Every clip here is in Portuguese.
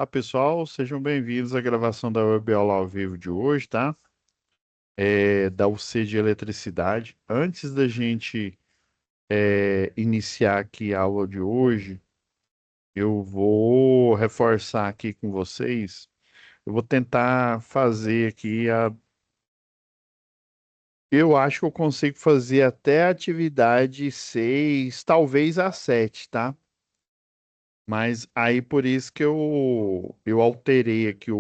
Olá, pessoal, sejam bem-vindos à gravação da Web Aula ao vivo de hoje, tá? Da UC de Eletricidade. Antes da gente iniciar aqui a aula de hoje, eu vou reforçar aqui com vocês. Eu vou tentar fazer aqui Eu acho que eu consigo fazer até a atividade 6, talvez a 7, tá? Mas aí por isso que eu alterei aqui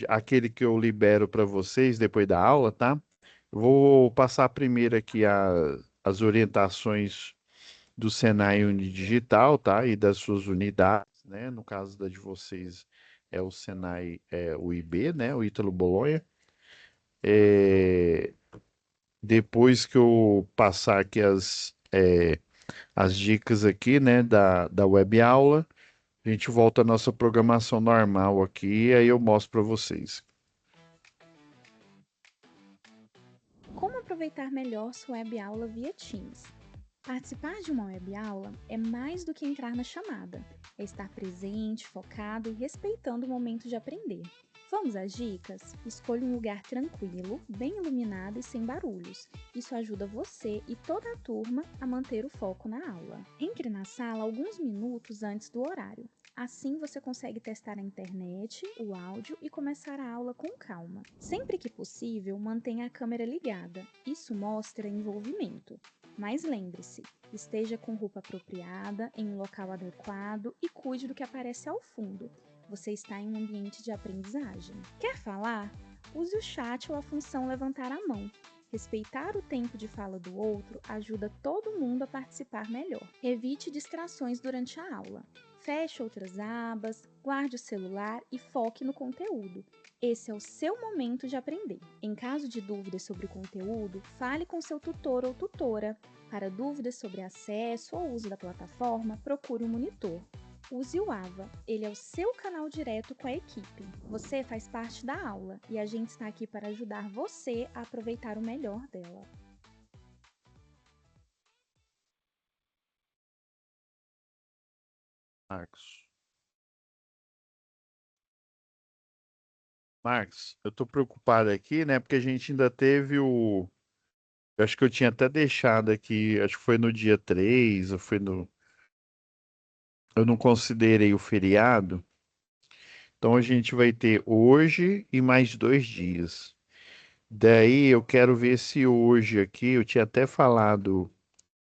aquele que eu libero para vocês depois da aula, tá? Eu vou passar primeiro aqui as orientações do Senai Unidigital, tá? E das suas unidades, né? No caso da de vocês é o Senai, o IB, né? O Ítalo Bolonha. É, Depois que eu passar aqui as dicas aqui, né? Da web aula, a gente volta à nossa programação normal aqui, e aí eu mostro para vocês. Como aproveitar melhor sua web aula via Teams? Participar de uma web aula é mais do que entrar na chamada, é estar presente, focado e respeitando o momento de aprender. Vamos às dicas? Escolha um lugar tranquilo, bem iluminado e sem barulhos. Isso ajuda você e toda a turma a manter o foco na aula. Entre na sala alguns minutos antes do horário. Assim você consegue testar a internet, o áudio e começar a aula com calma. Sempre que possível, mantenha a câmera ligada. Isso mostra envolvimento. Mas lembre-se, esteja com roupa apropriada, em um local adequado e cuide do que aparece ao fundo. Você está em um ambiente de aprendizagem. Quer falar? Use o chat ou a função levantar a mão. Respeitar o tempo de fala do outro ajuda todo mundo a participar melhor. Evite distrações durante a aula. Feche outras abas, guarde o celular e foque no conteúdo. Esse é o seu momento de aprender. Em caso de dúvidas sobre o conteúdo, fale com seu tutor ou tutora. Para dúvidas sobre acesso ou uso da plataforma, procure um monitor. Use o AVA, ele é o seu canal direto com a equipe. Você faz parte da aula e a gente está aqui para ajudar você a aproveitar o melhor dela. Marcos. Marcos, eu tô preocupado aqui, né? Porque a gente ainda teve o. Eu acho que eu tinha até deixado aqui, acho que foi no dia 3, ou foi no. Eu não considerei o feriado. Então a gente vai ter hoje e mais 2 dias. Daí eu quero ver se hoje aqui, eu tinha até falado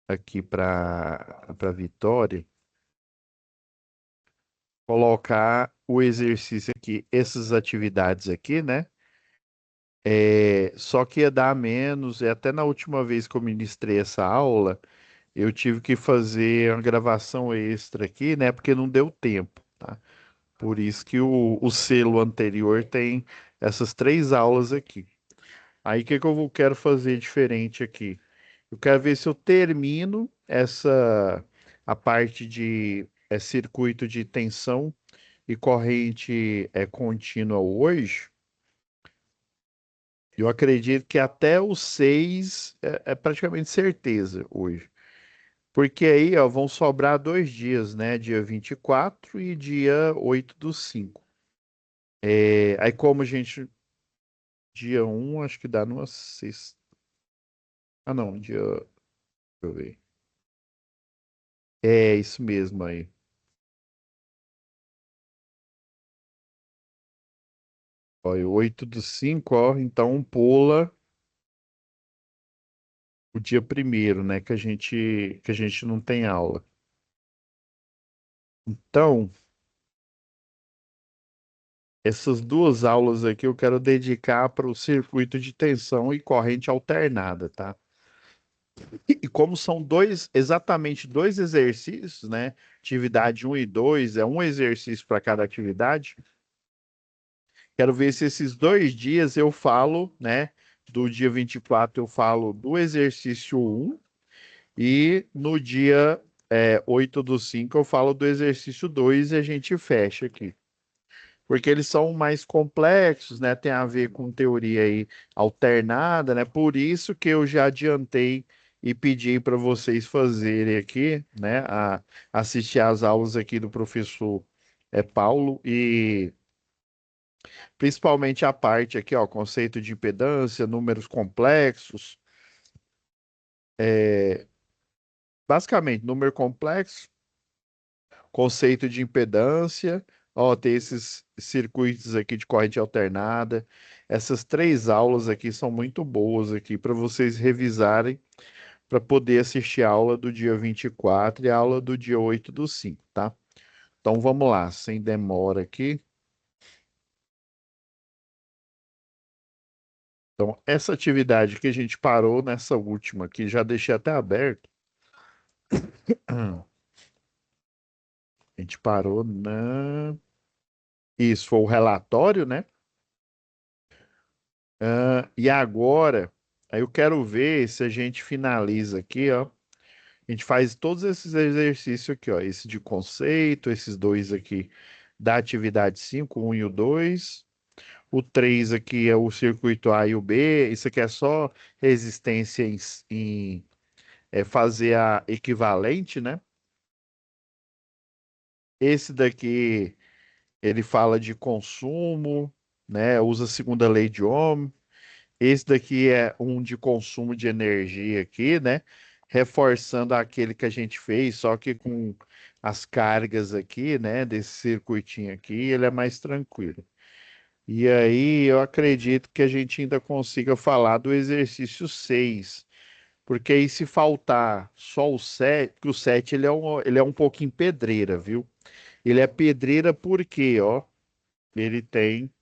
aqui para Vitória, colocar o exercício aqui, essas atividades aqui, né? Só que ia dar menos, até na última vez que eu ministrei essa aula, eu tive que fazer uma gravação extra aqui, né? Porque não deu tempo, tá? Por isso que o selo anterior tem essas 3 aulas aqui. Aí o que que quero fazer diferente aqui? Eu quero ver se eu termino a parte de circuito de tensão e corrente contínua hoje. Eu acredito que até o 6 é praticamente certeza hoje. Porque aí, ó, vão sobrar 2 dias, né? Dia 24 e dia 8/5. Aí como a gente, dia 1, acho que dá numa sexta. Ah, não, deixa eu ver. É isso mesmo aí. Ó, e 8/5, ó, então pula o dia primeiro, né? Que a gente não tem aula. Então, essas 2 aulas aqui eu quero dedicar para o circuito de tensão e corrente alternada, tá? E como são exatamente 2 exercícios, né? Atividade 1 e 2, é um exercício para cada atividade. Quero ver se esses 2 dias eu falo, né? Do dia 24 eu falo do exercício 1 e no dia 8/5 eu falo do exercício 2 e a gente fecha aqui. Porque eles são mais complexos, né? Tem a ver com teoria aí alternada, né? Por isso que eu já adiantei e pedir para vocês fazerem aqui, né, assistir às aulas aqui do professor Paulo e principalmente a parte aqui, ó, conceito de impedância, números complexos, basicamente número complexo, conceito de impedância, ó, tem esses circuitos aqui de corrente alternada. Essas três aulas aqui são muito boas aqui para vocês revisarem para poder assistir a aula do dia 24 e a aula do dia 8 do 5, tá? Então vamos lá, sem demora aqui. Então, essa atividade que a gente parou nessa última aqui, já deixei até aberto. A gente parou na. Isso, foi o relatório, né? E agora, aí eu quero ver se a gente finaliza aqui, ó. A gente faz todos esses exercícios aqui, ó. Esse de conceito, esses dois aqui da atividade 5, 1 e o 2. O 3 aqui é o circuito A e o B. Isso aqui é só resistência fazer a equivalente, né? Esse daqui, ele fala de consumo, né? Usa a segunda lei de Ohm. Esse daqui é um de consumo de energia aqui, né? Reforçando aquele que a gente fez, só que com as cargas aqui, né? Desse circuitinho aqui, ele é mais tranquilo. E aí eu acredito que a gente ainda consiga falar do exercício 6, porque aí se faltar só o 7, que o 7 ele é um pouquinho pedreira, viu? Ele é pedreira porque, ó, ele tem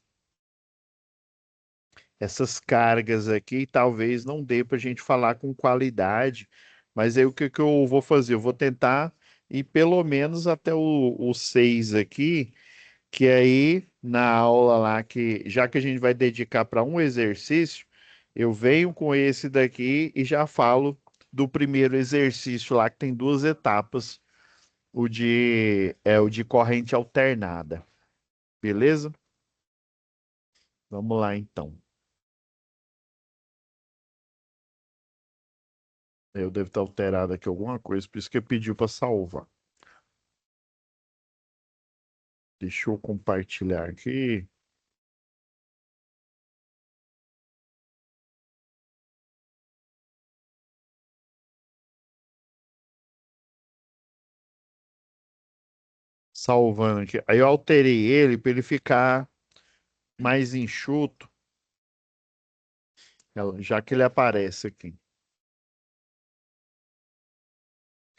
essas cargas aqui, talvez não dê para a gente falar com qualidade, mas aí o que que eu vou fazer? Eu vou tentar ir pelo menos até o 6 aqui, que aí na aula lá, que já que a gente vai dedicar para um exercício, eu venho com esse daqui e já falo do primeiro exercício lá, que tem duas etapas, o de corrente alternada, beleza? Vamos lá então. Eu devo estar alterado aqui alguma coisa, por isso que pediu para salvar. Deixa eu compartilhar aqui. Salvando aqui. Aí eu alterei ele para ele ficar mais enxuto, já que ele aparece aqui. Ele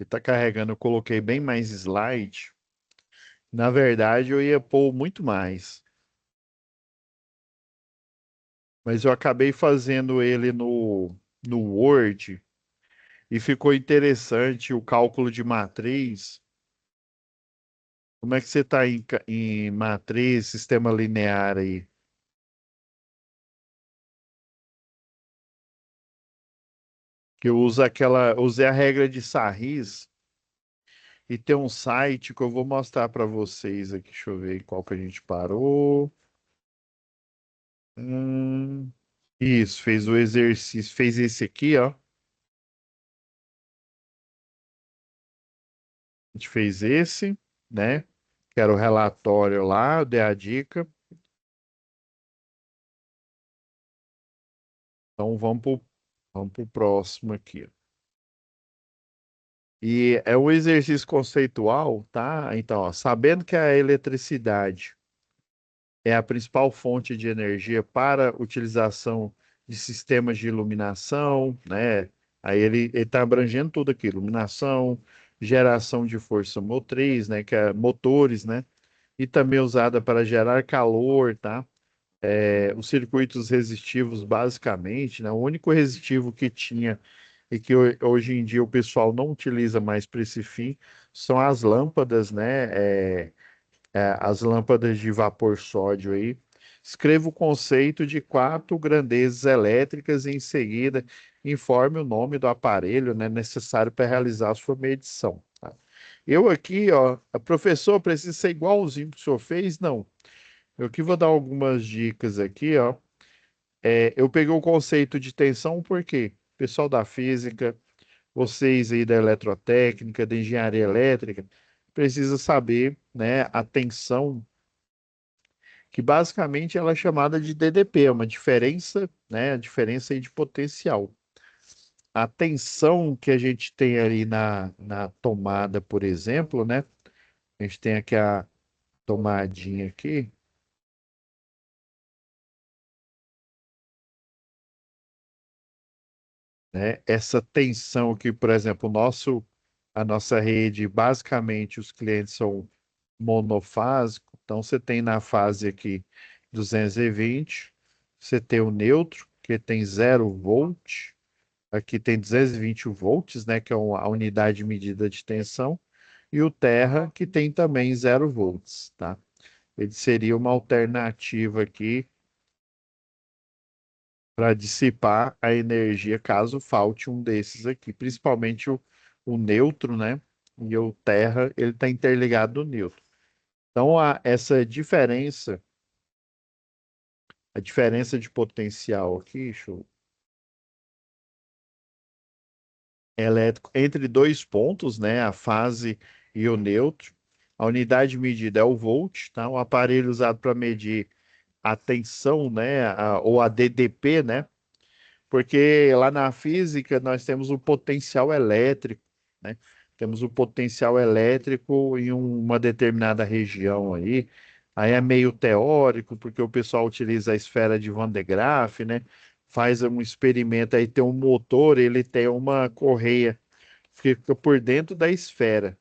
está carregando, eu coloquei bem mais slide. Na verdade, eu ia pôr muito mais. Mas eu acabei fazendo ele no Word e ficou interessante o cálculo de matriz. Como é que você está em matriz, sistema linear aí? Que eu uso usei a regra de Sarris e tem um site que eu vou mostrar para vocês aqui. Deixa eu ver qual que a gente parou. Hum, isso, fez o exercício, fez esse aqui, ó. A gente fez esse, né? Que era o relatório lá, eu dei a dica. Então vamos pro próximo aqui. E é um exercício conceitual, tá? Então, ó, sabendo que a eletricidade é a principal fonte de energia para utilização de sistemas de iluminação, né? Aí ele está abrangendo tudo aqui, iluminação, geração de força motriz, né? Que é motores, né? E também usada para gerar calor, tá? Os circuitos resistivos, basicamente, né? O único resistivo que tinha e que hoje em dia o pessoal não utiliza mais para esse fim são as lâmpadas, né? As lâmpadas de vapor sódio aí. Escreva o conceito de quatro grandezas elétricas e em seguida informe o nome do aparelho, né, necessário para realizar a sua medição. Tá? Eu aqui, ó, professor, precisa ser igualzinho que o senhor fez? Não. Eu aqui vou dar algumas dicas aqui, ó. Eu peguei o conceito de tensão porque o pessoal da física vocês aí da eletrotécnica, da engenharia elétrica, precisa saber, né, a tensão, que basicamente ela é chamada de DDP, é uma diferença, né, a diferença aí de potencial. A tensão que a gente tem ali na tomada, por exemplo, né? A gente tem aqui a tomadinha aqui, né? Essa tensão aqui, por exemplo, a nossa rede, basicamente, os clientes são monofásicos. Então, você tem na fase aqui 220, você tem o neutro, que tem 0 volt, aqui tem 220 volts, né, que é a unidade de medida de tensão, e o Terra, que tem também 0 volts, tá? Ele seria uma alternativa aqui para dissipar a energia caso falte um desses aqui, principalmente o neutro, né? E o Terra, ele está interligado no neutro. Então, essa diferença, a diferença de potencial aqui, elétrico entre dois pontos, né, a fase e o neutro. A unidade de medida é o volt, tá? O aparelho usado para medir a tensão, né, ou a DDP, né? Porque lá na física nós temos o potencial elétrico, né? Temos o potencial elétrico em uma determinada região aí. Aí é meio teórico, porque o pessoal utiliza a esfera de Van de Graaff, né? Faz um experimento aí, tem um motor, ele tem uma correia fica por dentro da esfera.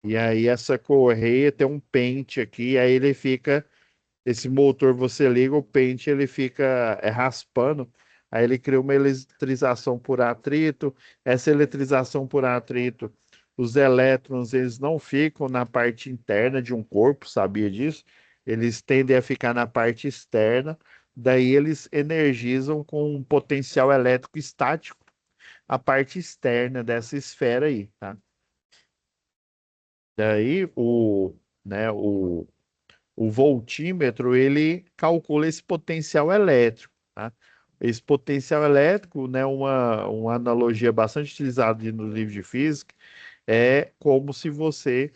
E aí essa correia tem um pente aqui, aí ele fica, esse motor você liga, o pente ele fica raspando, aí ele cria uma eletrização por atrito, essa eletrização por atrito, os elétrons eles não ficam na parte interna de um corpo, sabia disso? Eles tendem a ficar na parte externa, daí eles energizam com um potencial elétrico estático a parte externa dessa esfera aí, tá? Daí né, o voltímetro, ele calcula esse potencial elétrico, tá? Esse potencial elétrico, né, uma analogia bastante utilizada no livro de física, é como se você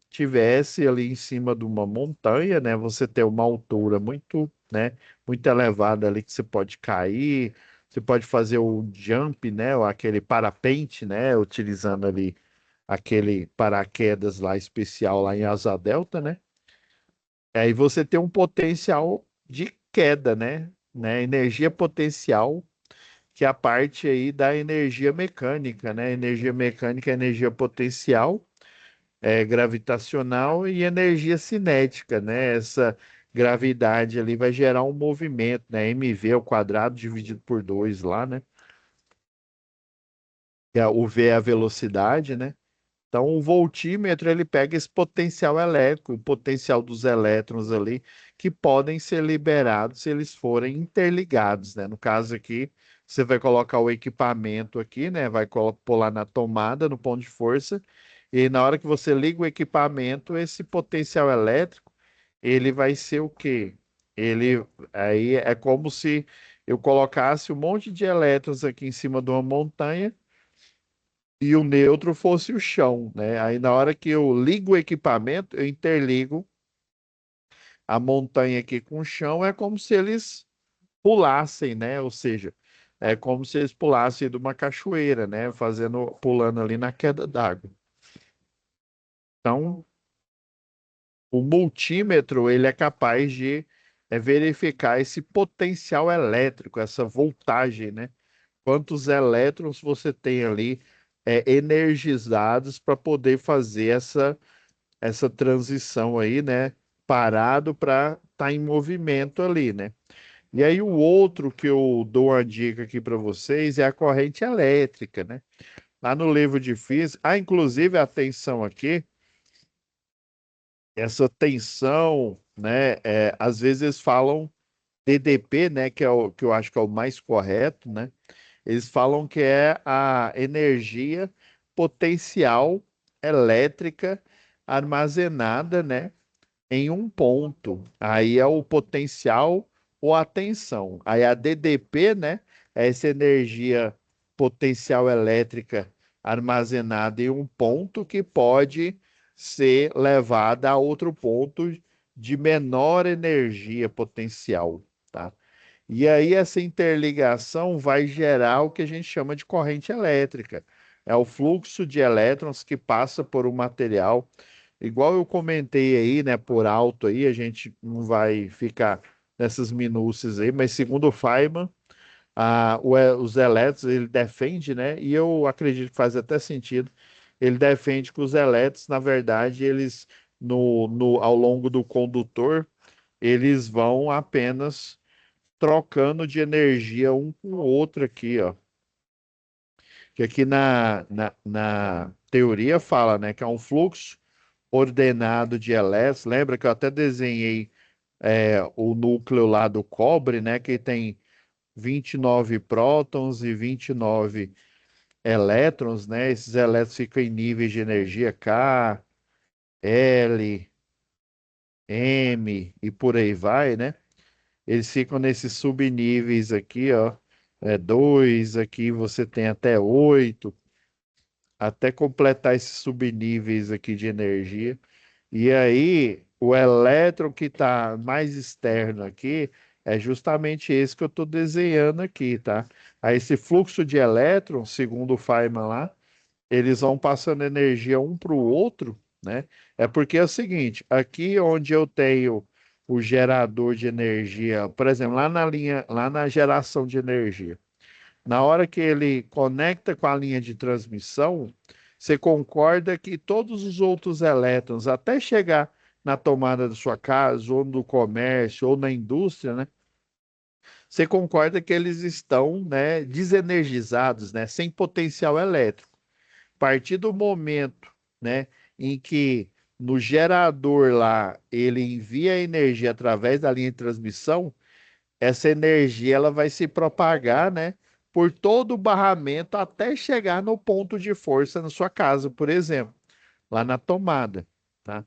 tivesse ali em cima de uma montanha, né? Você tem uma altura muito, né, muito elevada ali que você pode cair, você pode fazer o jump, né, ou aquele parapente, né, utilizando ali aquele paraquedas lá especial lá em Asa Delta, né? Aí você tem um potencial de queda, né? Energia potencial, que é a parte aí da energia mecânica, né? Energia mecânica é energia potencial, gravitacional e energia cinética, né? Essa gravidade ali vai gerar um movimento, né? mv ao quadrado dividido por 2 lá, né? O v é a velocidade, né? Então, o voltímetro ele pega esse potencial elétrico, o potencial dos elétrons ali, que podem ser liberados se eles forem interligados, né? No caso aqui, você vai colocar o equipamento aqui, né? Vai pôr lá na tomada, no ponto de força, e na hora que você liga o equipamento, esse potencial elétrico, ele vai ser o quê? Ele aí é como se eu colocasse um monte de elétrons aqui em cima de uma montanha e o neutro fosse o chão, né? Aí na hora que eu ligo o equipamento, eu interligo a montanha aqui com o chão, é como se eles pulassem, né? Ou seja, é como se eles pulassem de uma cachoeira, né? Pulando ali na queda d'água. Então, o multímetro, ele é capaz de verificar esse potencial elétrico, essa voltagem, né? Quantos elétrons você tem ali energizados para poder fazer essa transição aí, né? Parado para estar em movimento ali, né? E aí o outro que eu dou uma dica aqui para vocês é a corrente elétrica, né? Lá no livro de física, inclusive a tensão aqui, essa tensão, né? Às vezes eles falam DDP, né? Que é o que eu acho que é o mais correto, né? Eles falam que é a energia potencial elétrica armazenada, né, em um ponto. Aí é o potencial ou a tensão. Aí a DDP, né, é essa energia potencial elétrica armazenada em um ponto que pode ser levada a outro ponto de menor energia potencial, tá? E aí essa interligação vai gerar o que a gente chama de corrente elétrica. É o fluxo de elétrons que passa por um material. Igual eu comentei aí, né, por alto aí, a gente não vai ficar nessas minúcias aí, mas segundo o Feynman, os elétrons, ele defende, né, e eu acredito que faz até sentido, ele defende que os elétrons, na verdade, eles, ao longo do condutor, eles vão apenas trocando de energia um com o outro aqui, ó. Que aqui na teoria fala, né, que é um fluxo ordenado de elétrons. Lembra que eu até desenhei o núcleo lá do cobre, né, que tem 29 prótons e 29 elétrons, né? Esses elétrons ficam em níveis de energia K, L, M e por aí vai, né? Eles ficam nesses subníveis aqui, ó. 2, aqui você tem até 8, até completar esses subníveis aqui de energia. E aí, o elétron que está mais externo aqui é justamente esse que eu estou desenhando aqui, tá? Aí, esse fluxo de elétrons, segundo o Feynman lá, eles vão passando energia um para o outro, né? É porque é o seguinte, aqui onde eu tenho o gerador de energia, por exemplo, lá na linha, lá na geração de energia, na hora que ele conecta com a linha de transmissão, você concorda que todos os outros elétrons, até chegar na tomada da sua casa, ou no comércio, ou na indústria, né? Você concorda que eles estão, né, desenergizados, né, sem potencial elétrico. A partir do momento, né, em que no gerador lá ele envia a energia através da linha de transmissão, essa energia ela vai se propagar, né, por todo o barramento até chegar no ponto de força na sua casa, por exemplo, lá na tomada, tá?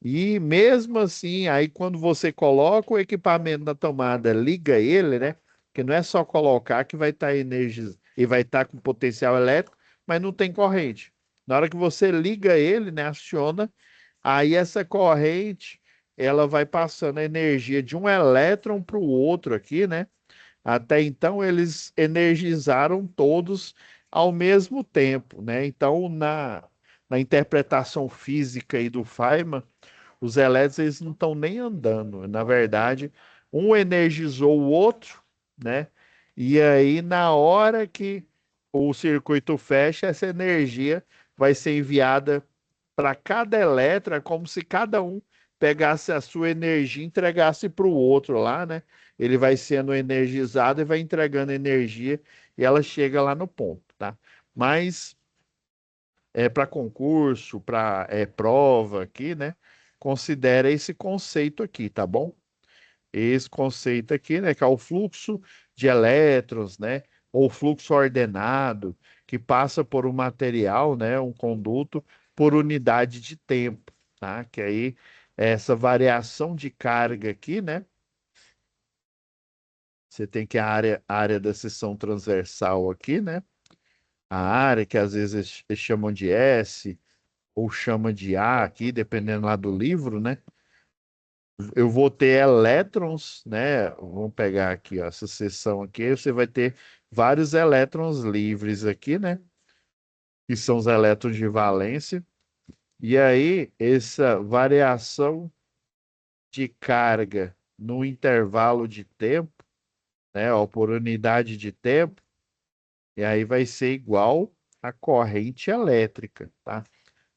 E mesmo assim, aí quando você coloca o equipamento na tomada, liga ele, né? Que não é só colocar que vai estar energia e vai estar com potencial elétrico, mas não tem corrente. Na hora que você liga ele, né, aciona, aí essa corrente, ela vai passando a energia de um elétron para o outro aqui, né? Até então eles energizaram todos ao mesmo tempo, né? Então na interpretação física aí do Feynman, os elétrons eles não estão nem andando. Na verdade, um energizou o outro, né? E aí, na hora que o circuito fecha, essa energia vai ser enviada para cada elétron, é como se cada um pegasse a sua energia e entregasse para o outro lá, né? Ele vai sendo energizado e vai entregando energia e ela chega lá no ponto, tá? Mas para concurso, para prova aqui, né? Considera esse conceito aqui, tá bom? Esse conceito aqui, né? Que é o fluxo de elétrons, né? Ou fluxo ordenado, que passa por um material, né? Um conduto, por unidade de tempo, tá? Que aí, essa variação de carga aqui, né? Você tem que a área da seção transversal aqui, né? A área que às vezes eles chamam de S, ou chama de A aqui, dependendo lá do livro, né? Eu vou ter elétrons, né? Vamos pegar aqui, ó, essa seção aqui, você vai ter vários elétrons livres aqui, né? Que são os elétrons de valência. E aí, essa variação de carga no intervalo de tempo, né? Ó, por unidade de tempo, e aí vai ser igual à corrente elétrica, tá?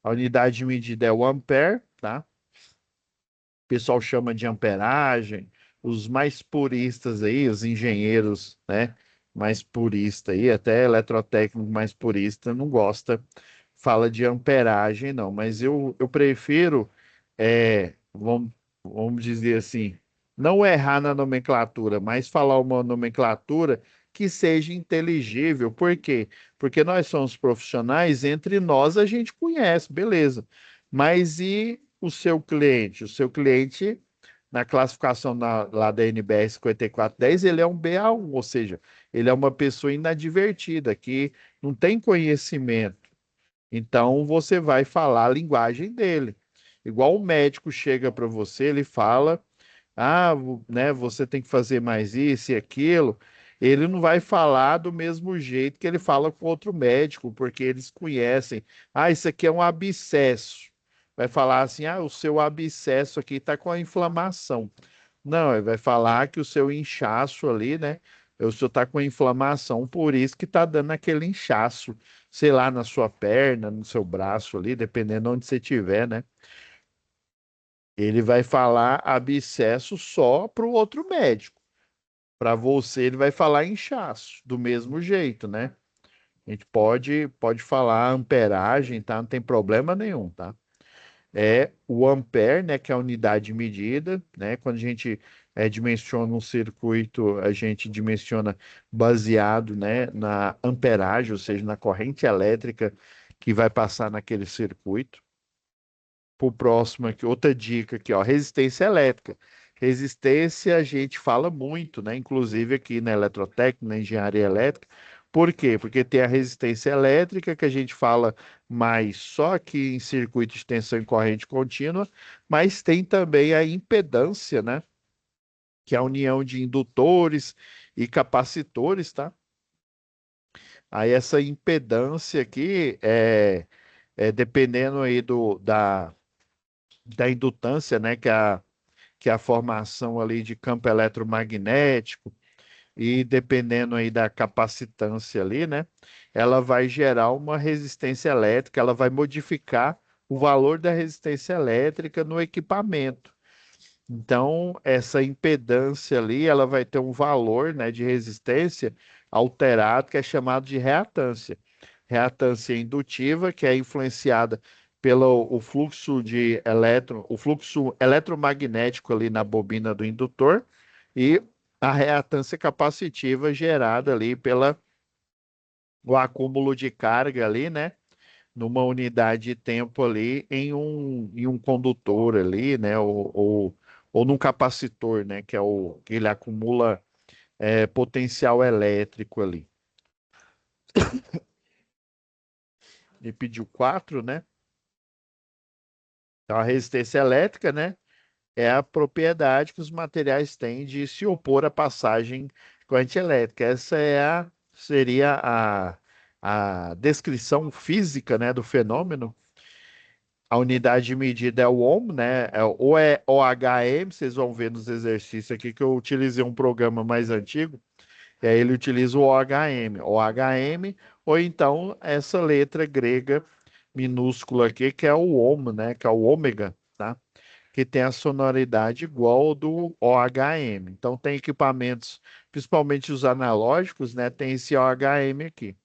A unidade de medida é o ampere, tá? O pessoal chama de amperagem, os mais puristas aí, os engenheiros, né, mais purista aí, até eletrotécnico mais purista não gosta, fala de amperagem não, mas eu prefiro, vamos dizer assim, não errar na nomenclatura, mas falar uma nomenclatura que seja inteligível. Por quê? Porque nós somos profissionais, entre nós a gente conhece, beleza. Mas e o seu cliente? O seu cliente, na classificação lá da NBR 5410, ele é um BA1, ou seja, ele é uma pessoa inadvertida, que não tem conhecimento, Então você vai falar a linguagem dele. Igual o médico chega para você, ele fala, né, você tem que fazer mais isso e aquilo. Ele não vai falar do mesmo jeito que ele fala com outro médico, porque eles conhecem. Isso aqui é um abscesso. Vai falar assim, o seu abscesso aqui está com a inflamação. Não, ele vai falar que o seu inchaço ali, né? O senhor está com inflamação, por isso que está dando aquele inchaço, sei lá, na sua perna, no seu braço ali, dependendo de onde você estiver, né? Ele vai falar abscesso só para o outro médico. Para você, ele vai falar inchaço, do mesmo jeito, né? A gente pode falar amperagem, tá? Não tem problema nenhum, tá? É o ampere, né, que é a unidade de medida, né? Quando a gente dimensiona um circuito, a gente dimensiona baseado, né, na amperagem, ou seja, na corrente elétrica que vai passar naquele circuito. Para o próximo aqui, outra dica aqui, ó, resistência elétrica. Resistência a gente fala muito, né? Inclusive aqui na eletrotécnica, na engenharia elétrica. Por quê? Porque tem a resistência elétrica, que a gente fala mais só aqui em circuito de tensão e corrente contínua, mas tem também a impedância, né? Que é a união de indutores e capacitores, tá? Aí essa impedância aqui é dependendo aí da indutância, né? Que é a formação ali de campo eletromagnético, e dependendo aí da capacitância ali, né, ela vai gerar uma resistência elétrica, ela vai modificar o valor da resistência elétrica no equipamento. Então, essa impedância ali, ela vai ter um valor, né, de resistência alterado, que é chamado de reatância. Reatância indutiva, que é influenciada pelo o fluxo de elétron, o fluxo eletromagnético ali na bobina do indutor, e a reatância capacitiva gerada ali pela o acúmulo de carga ali, né? Numa unidade de tempo ali em um condutor ali, né? Ou num capacitor, né? Que é o que ele acumula potencial elétrico ali. Ele pediu 4, né? Então a resistência elétrica, né? É a propriedade que os materiais têm de se opor à passagem de corrente elétrica. Seria a descrição física, né, do fenômeno. A unidade de medida é o ohm, né? Ou é OHM, vocês vão ver nos exercícios aqui que eu utilizei um programa mais antigo, e aí ele utiliza o OHM. OHM, ou então essa letra grega minúscula aqui, que é o ohm, né? Que é o ômega, tá? Que tem a sonoridade igual ao do OHM. Então tem equipamentos, principalmente os analógicos, né? Tem esse OHM aqui.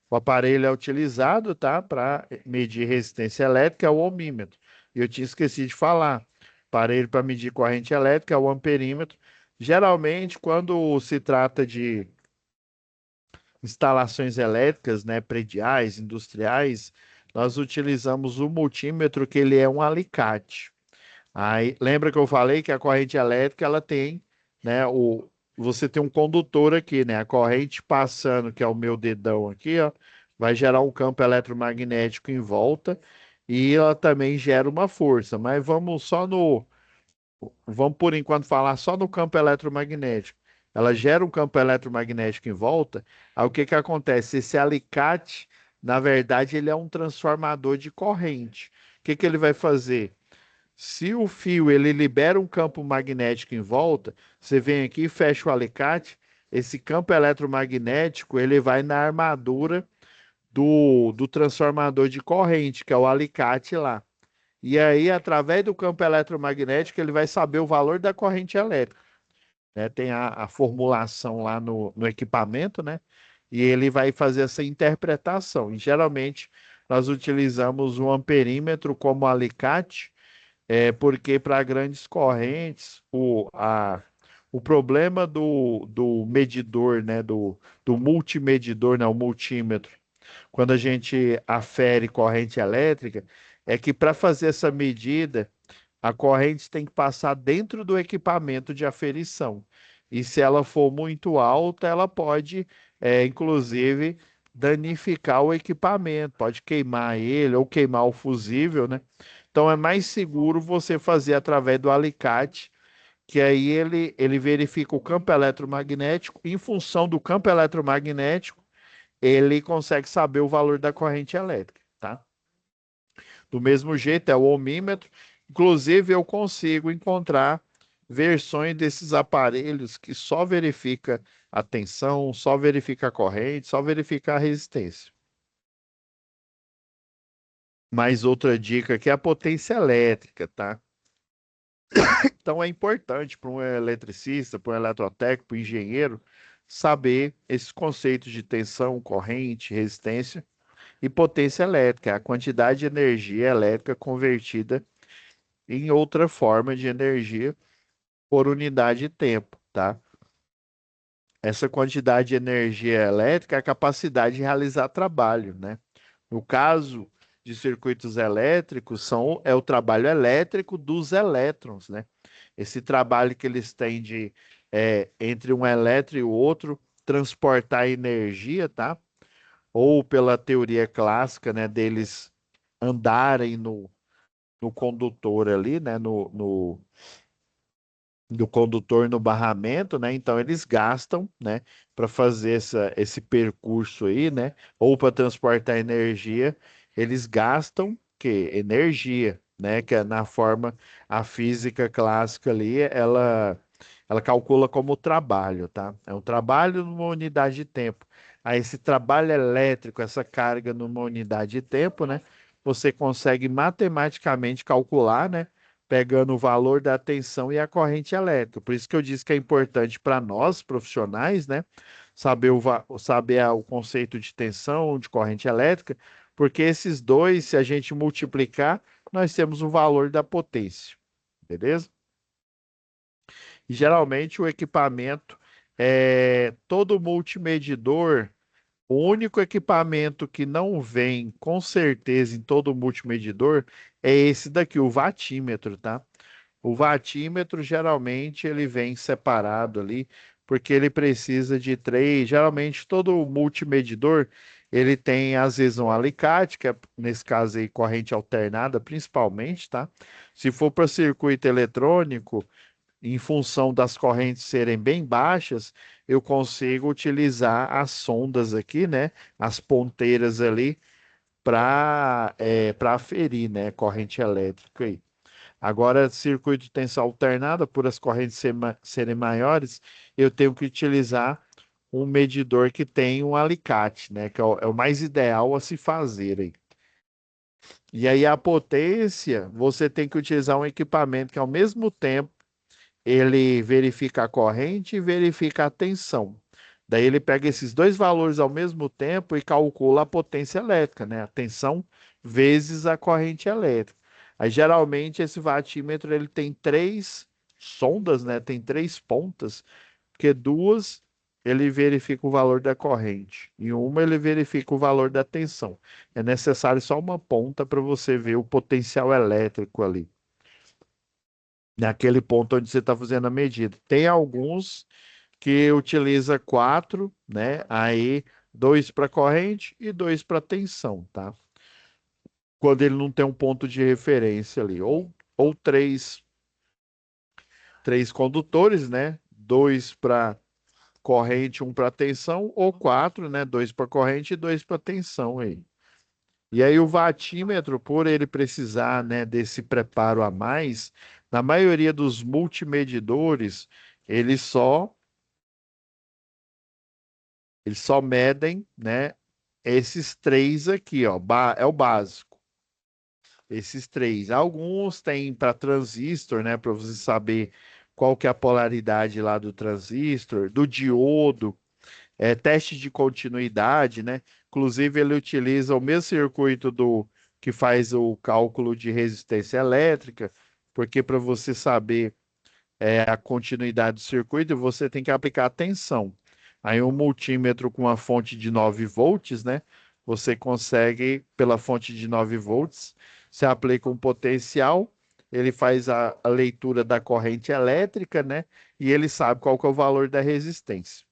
O aparelho é utilizado, tá, para medir resistência elétrica, é o ohmímetro. E eu tinha esquecido de falar. Aparelho para medir corrente elétrica é o amperímetro. Geralmente, quando se trata de instalações elétricas, né, prediais, industriais, nós utilizamos o multímetro, que ele é um alicate. Aí, lembra que eu falei que a corrente elétrica, ela tem, né, você tem um condutor aqui, né, a corrente passando, que é o meu dedão aqui, ó, vai gerar um campo eletromagnético em volta, e ela também gera uma força, mas vamos por enquanto falar só no campo eletromagnético. Ela gera um campo eletromagnético em volta, aí o que que acontece? Esse alicate, na verdade, ele é um transformador de corrente. O que que ele vai fazer? Se o fio ele libera um campo magnético em volta, você vem aqui e fecha o alicate, esse campo eletromagnético ele vai na armadura do transformador de corrente, que é o alicate lá. E aí, através do campo eletromagnético, ele vai saber o valor da corrente elétrica, né? Tem a formulação lá no equipamento, né? E ele vai fazer essa interpretação. E geralmente nós utilizamos o amperímetro como alicate, porque para grandes correntes, o problema do medidor, né, do multimedidor, né, o multímetro, quando a gente afere corrente elétrica, é que para fazer essa medida, a corrente tem que passar dentro do equipamento de aferição. E se ela for muito alta, ela pode, inclusive, danificar o equipamento, pode queimar ele ou queimar o fusível, né? Então é mais seguro você fazer através do alicate, que aí ele verifica o campo eletromagnético, em função do campo eletromagnético, ele consegue saber o valor da corrente elétrica, tá? Do mesmo jeito, é o ohmímetro. Inclusive, eu consigo encontrar versões desses aparelhos que só verifica a tensão, só verifica a corrente, só verifica a resistência. Mais outra dica aqui é a potência elétrica, tá? Então é importante para um eletricista, para um eletrotécnico, para um engenheiro, saber esses conceitos de tensão, corrente, resistência e potência elétrica, a quantidade de energia elétrica convertida em outra forma de energia por unidade de tempo, tá? Essa quantidade de energia elétrica é a capacidade de realizar trabalho, né? No caso de circuitos elétricos, é o trabalho elétrico dos elétrons, né? Esse trabalho que eles têm de, entre um elétron e o outro, transportar energia, tá? Ou pela teoria clássica, né, deles andarem no condutor ali, né, no do condutor no barramento, né? Então eles gastam, né, para fazer esse percurso aí, né? Ou para transportar energia, eles gastam que energia, né? Que é na forma a física clássica ali, ela calcula como trabalho, tá? É um trabalho numa unidade de tempo. Aí esse trabalho elétrico, essa carga numa unidade de tempo, né? Você consegue matematicamente calcular, né? Pegando o valor da tensão e a corrente elétrica. Por isso que eu disse que é importante para nós, profissionais, né, saber o conceito de tensão, de corrente elétrica, porque esses dois, se a gente multiplicar, nós temos o valor da potência, beleza? E geralmente o equipamento todo multimedidor, o único equipamento que não vem com certeza em todo multimedidor é esse daqui, o watímetro, tá? O vatímetro geralmente ele vem separado ali, porque ele precisa de três. Geralmente todo multimedidor ele tem às vezes um alicate, que é nesse caso aí corrente alternada, principalmente, tá? Se for para circuito eletrônico, em função das correntes serem bem baixas, eu consigo utilizar as sondas aqui, né? As ponteiras ali para aferir, né? Corrente elétrica aí. Agora, circuito de tensão alternada, por as correntes serem maiores, eu tenho que utilizar um medidor que tem um alicate, né? Que é o mais ideal a se fazer aí. E aí, a potência, você tem que utilizar um equipamento que, ao mesmo tempo, ele verifica a corrente e verifica a tensão. Daí ele pega esses dois valores ao mesmo tempo e calcula a potência elétrica, né? A tensão vezes a corrente elétrica. Aí geralmente esse vatímetro ele tem três sondas, né? Tem três pontas, porque duas ele verifica o valor da corrente e uma ele verifica o valor da tensão. É necessário só uma ponta para você ver o potencial elétrico ali naquele ponto onde você está fazendo a medida. Tem alguns que utiliza quatro, né? Aí dois para corrente e dois para tensão, tá? Quando ele não tem um ponto de referência ali, ou três condutores, né? Dois para corrente, um para tensão, ou quatro, né? Dois para corrente e dois para tensão aí. E aí o vatímetro, por ele precisar, né, desse preparo a mais, na maioria dos multimedidores, eles só eles só medem, né, esses três aqui, ó, é o básico. Esses três. Alguns têm para transistor, né, para você saber qual que é a polaridade lá do transistor, do diodo, teste de continuidade, né? Inclusive ele utiliza o mesmo circuito do que faz o cálculo de resistência elétrica, porque para você saber a continuidade do circuito, você tem que aplicar tensão. Aí um multímetro com uma fonte de 9 volts, né? Você consegue, pela fonte de 9 volts, você aplica um potencial, ele faz a leitura da corrente elétrica, né? E ele sabe qual que é o valor da resistência.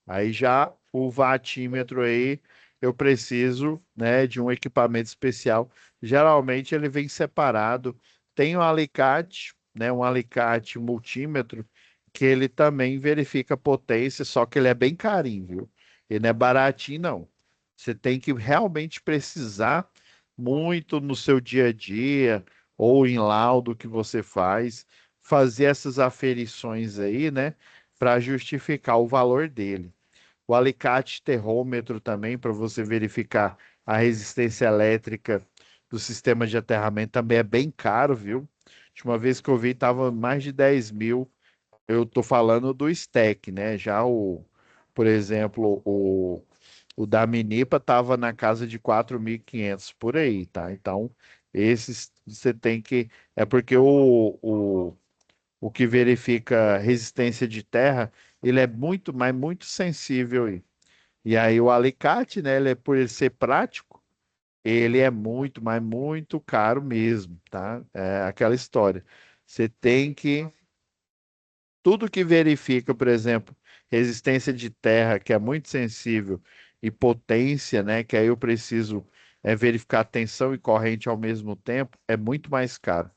Aí já o vatímetro aí, eu preciso, né, de um equipamento especial. Geralmente ele vem separado. Tem um alicate, né, um alicate multímetro, que ele também verifica a potência, só que ele é bem carinho, viu? Ele não é baratinho, não. Você tem que realmente precisar muito no seu dia a dia ou em laudo que você faz, fazer essas aferições aí, né, para justificar o valor dele. O alicate terrômetro também, para você verificar a resistência elétrica do sistema de aterramento, também é bem caro, viu? Última vez que eu vi, estava mais de 10 mil. Eu tô falando do stack, né? Já por exemplo, o da Minipa estava na casa de 4.500 por aí, tá? Então, esses você tem que. É porque o que verifica resistência de terra, ele é muito, mas muito sensível. E aí o alicate, né? Ele é, por ele ser prático, ele é muito, mas muito caro mesmo, tá? É aquela história. Você tem que tudo que verifica, por exemplo, resistência de terra, que é muito sensível, e potência, né, que aí eu preciso verificar tensão e corrente ao mesmo tempo, é muito mais caro.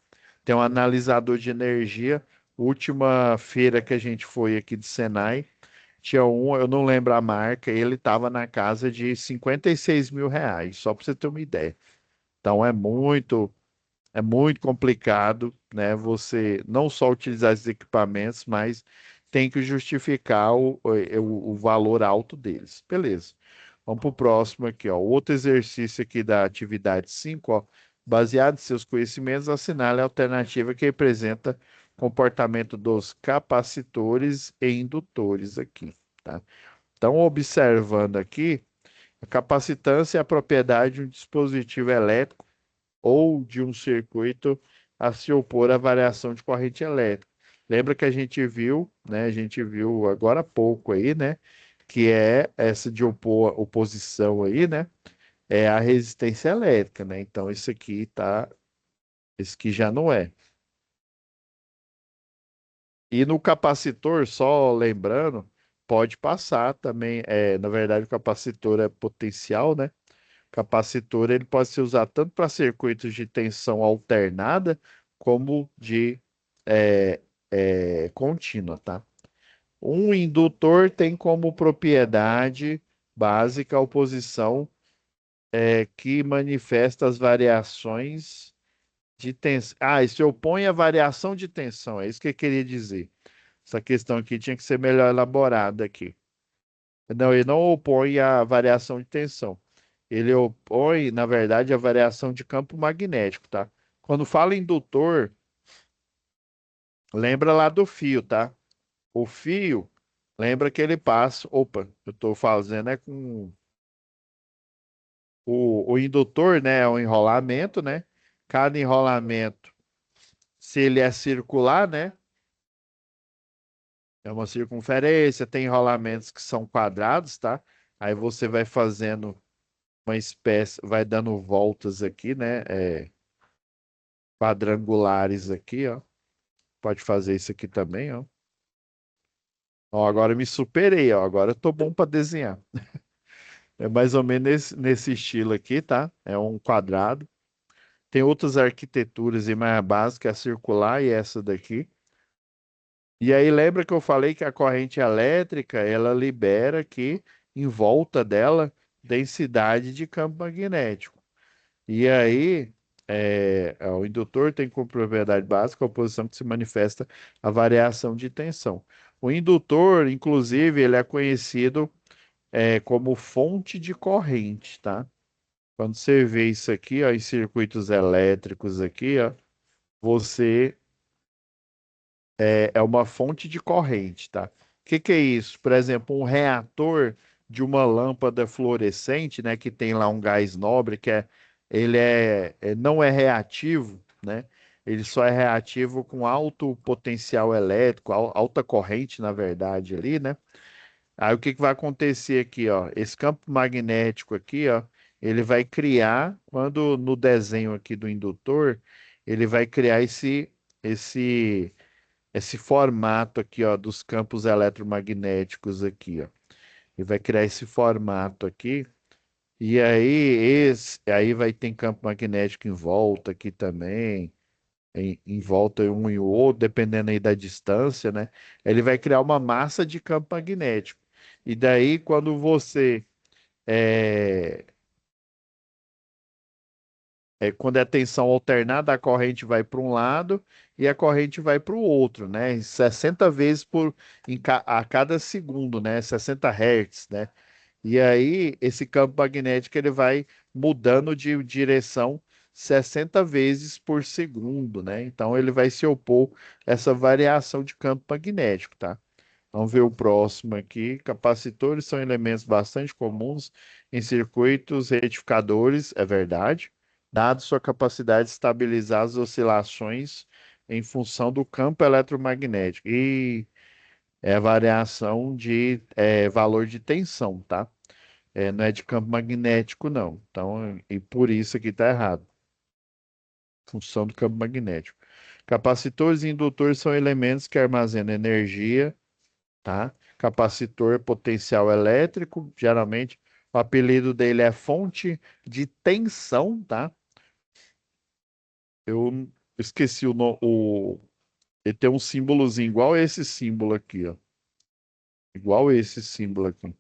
Tem um analisador de energia, última feira que a gente foi aqui de Senai, tinha um, eu não lembro a marca, ele estava na casa de 56 mil reais, só para você ter uma ideia. Então é muito complicado, né? Você não só utilizar esses equipamentos, mas tem que justificar o valor alto deles. Beleza. Vamos para o próximo aqui, ó. Outro exercício aqui da atividade 5, ó. Baseado em seus conhecimentos, assinale a alternativa que representa comportamento dos capacitores e indutores aqui, tá? Então, observando aqui, a capacitância é a propriedade de um dispositivo elétrico ou de um circuito a se opor à variação de corrente elétrica. Lembra que a gente viu, né? A gente viu agora há pouco aí, né? Que é essa de opor, oposição aí, né? É a resistência elétrica, né? Então, isso aqui tá, esse aqui já não é. E no capacitor, só lembrando, pode passar também. Na verdade, o capacitor é potencial, né? Capacitor ele pode ser usado tanto para circuitos de tensão alternada como de é, contínua, tá? Um indutor tem como propriedade básica a oposição que manifesta as variações de tensão. Ah, e se opõe à variação de tensão, é isso que eu queria dizer. Essa questão aqui tinha que ser melhor elaborada aqui. Não, ele não opõe à variação de tensão. Ele opõe, na verdade, a variação de campo magnético, tá? Quando fala indutor, lembra lá do fio, tá? O fio, lembra que ele passa. Opa, eu estou fazendo é com o indutor, né? É um enrolamento, né? Cada enrolamento, se ele é circular, né? É uma circunferência, tem enrolamentos que são quadrados, tá? Aí você vai fazendo uma espécie, vai dando voltas aqui, né? Quadrangulares aqui, ó. Pode fazer isso aqui também, ó. Ó, agora eu me superei, ó. Agora eu tô bom para desenhar. É mais ou menos nesse estilo aqui, tá? É um quadrado. Tem outras arquiteturas aí mais básicas, a circular e essa daqui. E aí lembra que eu falei que a corrente elétrica, ela libera aqui em volta dela densidade de campo magnético. E aí, o indutor tem como propriedade básica a oposição que se manifesta a variação de tensão. O indutor, inclusive, ele é conhecido como fonte de corrente, tá? Quando você vê isso aqui, ó, em circuitos elétricos aqui, ó, você é uma fonte de corrente, tá? O que que é isso? Por exemplo, um reator de uma lâmpada fluorescente, né, que tem lá um gás nobre, ele não é reativo, né? Ele só é reativo com alto potencial elétrico, alta corrente, na verdade, ali, né? Aí o que que vai acontecer aqui, ó? Esse campo magnético aqui, ó, ele vai criar, quando no desenho aqui do indutor, ele vai criar esse formato aqui, ó, dos campos eletromagnéticos aqui, ó. Ele vai criar esse formato aqui. E aí, aí vai ter campo magnético em volta aqui também, em volta um e o outro, dependendo aí da distância, né? Ele vai criar uma massa de campo magnético. E daí, quando você é, quando é tensão alternada, a corrente vai para um lado e a corrente vai para o outro, né? Em 60 vezes a cada segundo, né? 60 Hz, né? E aí, esse campo magnético ele vai mudando de direção 60 vezes por segundo, né? Então, ele vai se opor a essa variação de campo magnético, tá? Vamos ver o próximo aqui. Capacitores são elementos bastante comuns em circuitos retificadores, é verdade, dado sua capacidade de estabilizar as oscilações em função do campo eletromagnético. E é a variação de valor de tensão, tá? Não é de campo magnético, não. Então, e por isso aqui está errado. Função do campo magnético. Capacitores e indutores são elementos que armazenam energia, tá? Capacitor é potencial elétrico, geralmente o apelido dele é fonte de tensão, tá? Eu esqueci ele tem um símbolozinho igual esse símbolo aqui, ó. Igual esse símbolo aqui.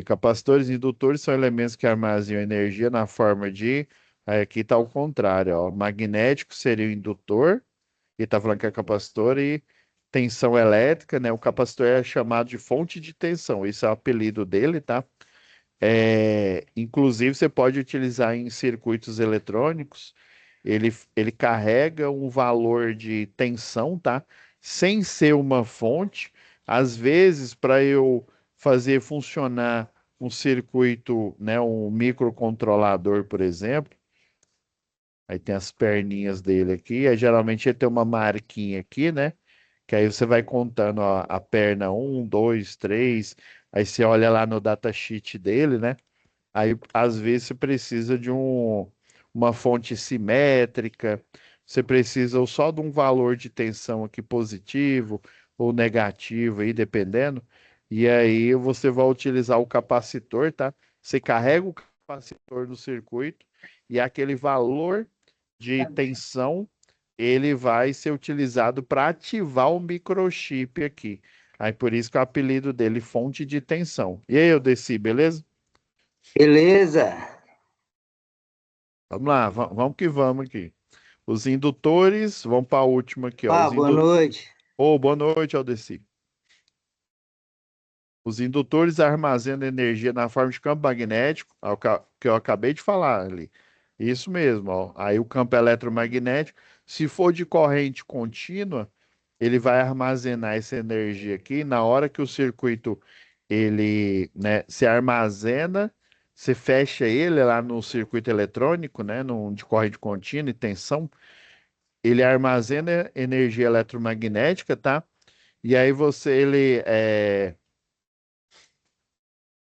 Capacitores e indutores são elementos que armazenam energia na forma de. Aqui está o contrário, ó. Magnético seria o indutor, e está falando que é capacitor, e tensão elétrica, né? O capacitor é chamado de fonte de tensão, esse é o apelido dele, tá? Inclusive, você pode utilizar em circuitos eletrônicos, ele carrega um valor de tensão, tá? Sem ser uma fonte. Às vezes, para eu fazer funcionar um circuito, né, um microcontrolador, por exemplo, aí tem as perninhas dele aqui, aí geralmente ele tem uma marquinha aqui, né? Que aí você vai contando ó, a perna um, 2, 3, aí você olha lá no datasheet dele, né? Aí, às vezes, você precisa de uma fonte simétrica, você precisa ou só de um valor de tensão aqui positivo ou negativo, aí, dependendo. E aí você vai utilizar o capacitor, tá? Você carrega o capacitor no circuito e aquele valor de tensão, ele vai ser utilizado para ativar o microchip aqui. Aí por isso que é o apelido dele, fonte de tensão. E aí, eu desci, beleza? Beleza. Vamos lá, vamos que vamos aqui. Os indutores, vamos para a última aqui, ó. Boa noite. Boa noite, Aldeci. Os indutores armazenam energia na forma de campo magnético, que eu acabei de falar ali. Isso mesmo, ó. Aí o campo eletromagnético, se for de corrente contínua, ele vai armazenar essa energia aqui. Na hora que o circuito ele, né, se armazena, você fecha ele lá no circuito eletrônico, né, de corrente contínua e tensão, ele armazena energia eletromagnética, tá? E aí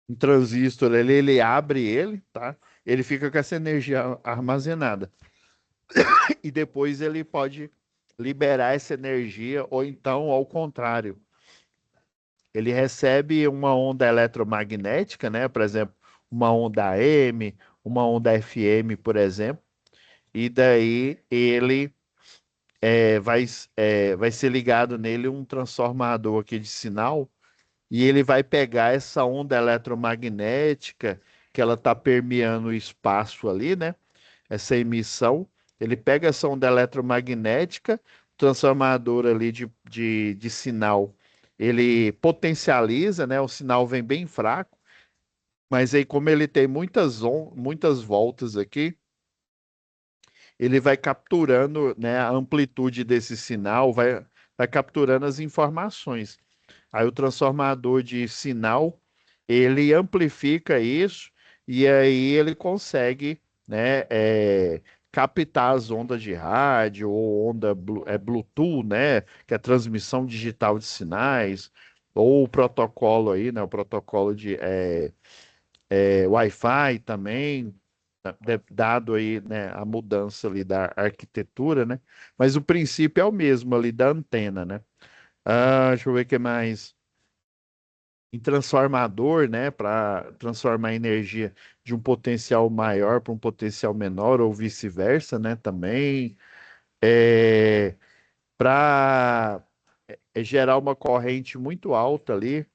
um transistor, ele abre ele, tá? Ele fica com essa energia armazenada. E depois ele pode liberar essa energia, ou então, ao contrário, ele recebe uma onda eletromagnética, né? Por exemplo, uma onda AM, uma onda FM, por exemplo, e daí ele vai ser ligado nele um transformador aqui de sinal e ele vai pegar essa onda eletromagnética que ela está permeando o espaço ali, né? Essa emissão, ele pega essa onda eletromagnética, transformador ali de sinal, ele potencializa, né? O sinal vem bem fraco, mas aí como ele tem muitas voltas aqui, ele vai capturando, né, a amplitude desse sinal, vai capturando as informações. Aí o transformador de sinal, ele amplifica isso e aí ele consegue, né, captar as ondas de rádio ou Bluetooth, né, que é a transmissão digital de sinais, ou o protocolo aí, né, o protocolo de Wi-Fi também, dado aí, né, a mudança ali da arquitetura, né, mas o princípio é o mesmo ali da antena, né. Deixa eu ver o que mais. em transformador, né, para transformar a energia de um potencial maior para um potencial menor ou vice-versa, né, também. É, para gerar uma corrente muito alta ali,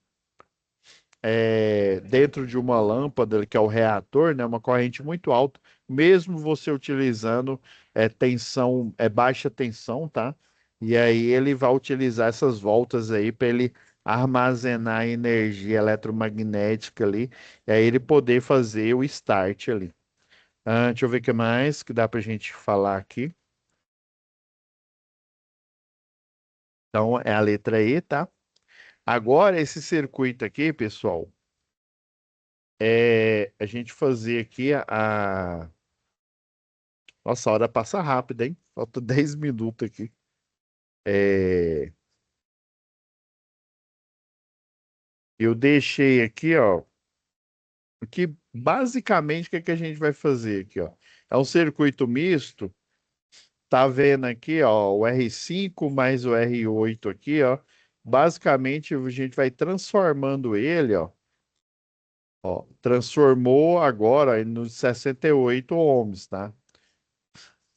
dentro de uma lâmpada, que é o reator, né, uma corrente muito alta, mesmo você utilizando tensão, baixa tensão, tá? E aí ele vai utilizar essas voltas aí para ele armazenar energia eletromagnética ali, e aí ele poder fazer o start ali. Deixa eu ver o que mais que dá para a gente falar aqui. Então é a letra E, tá? Agora esse circuito aqui, pessoal, a gente fazer aqui Nossa, a hora passa rápida, hein? Falta 10 minutos aqui. É, Eu deixei aqui, ó, que basicamente o que é que a gente vai fazer aqui, ó? É um circuito misto, tá vendo aqui, ó, o R5 mais o R8 aqui, ó. Basicamente a gente vai transformando ele, ó, transformou agora nos 68 ohms, tá?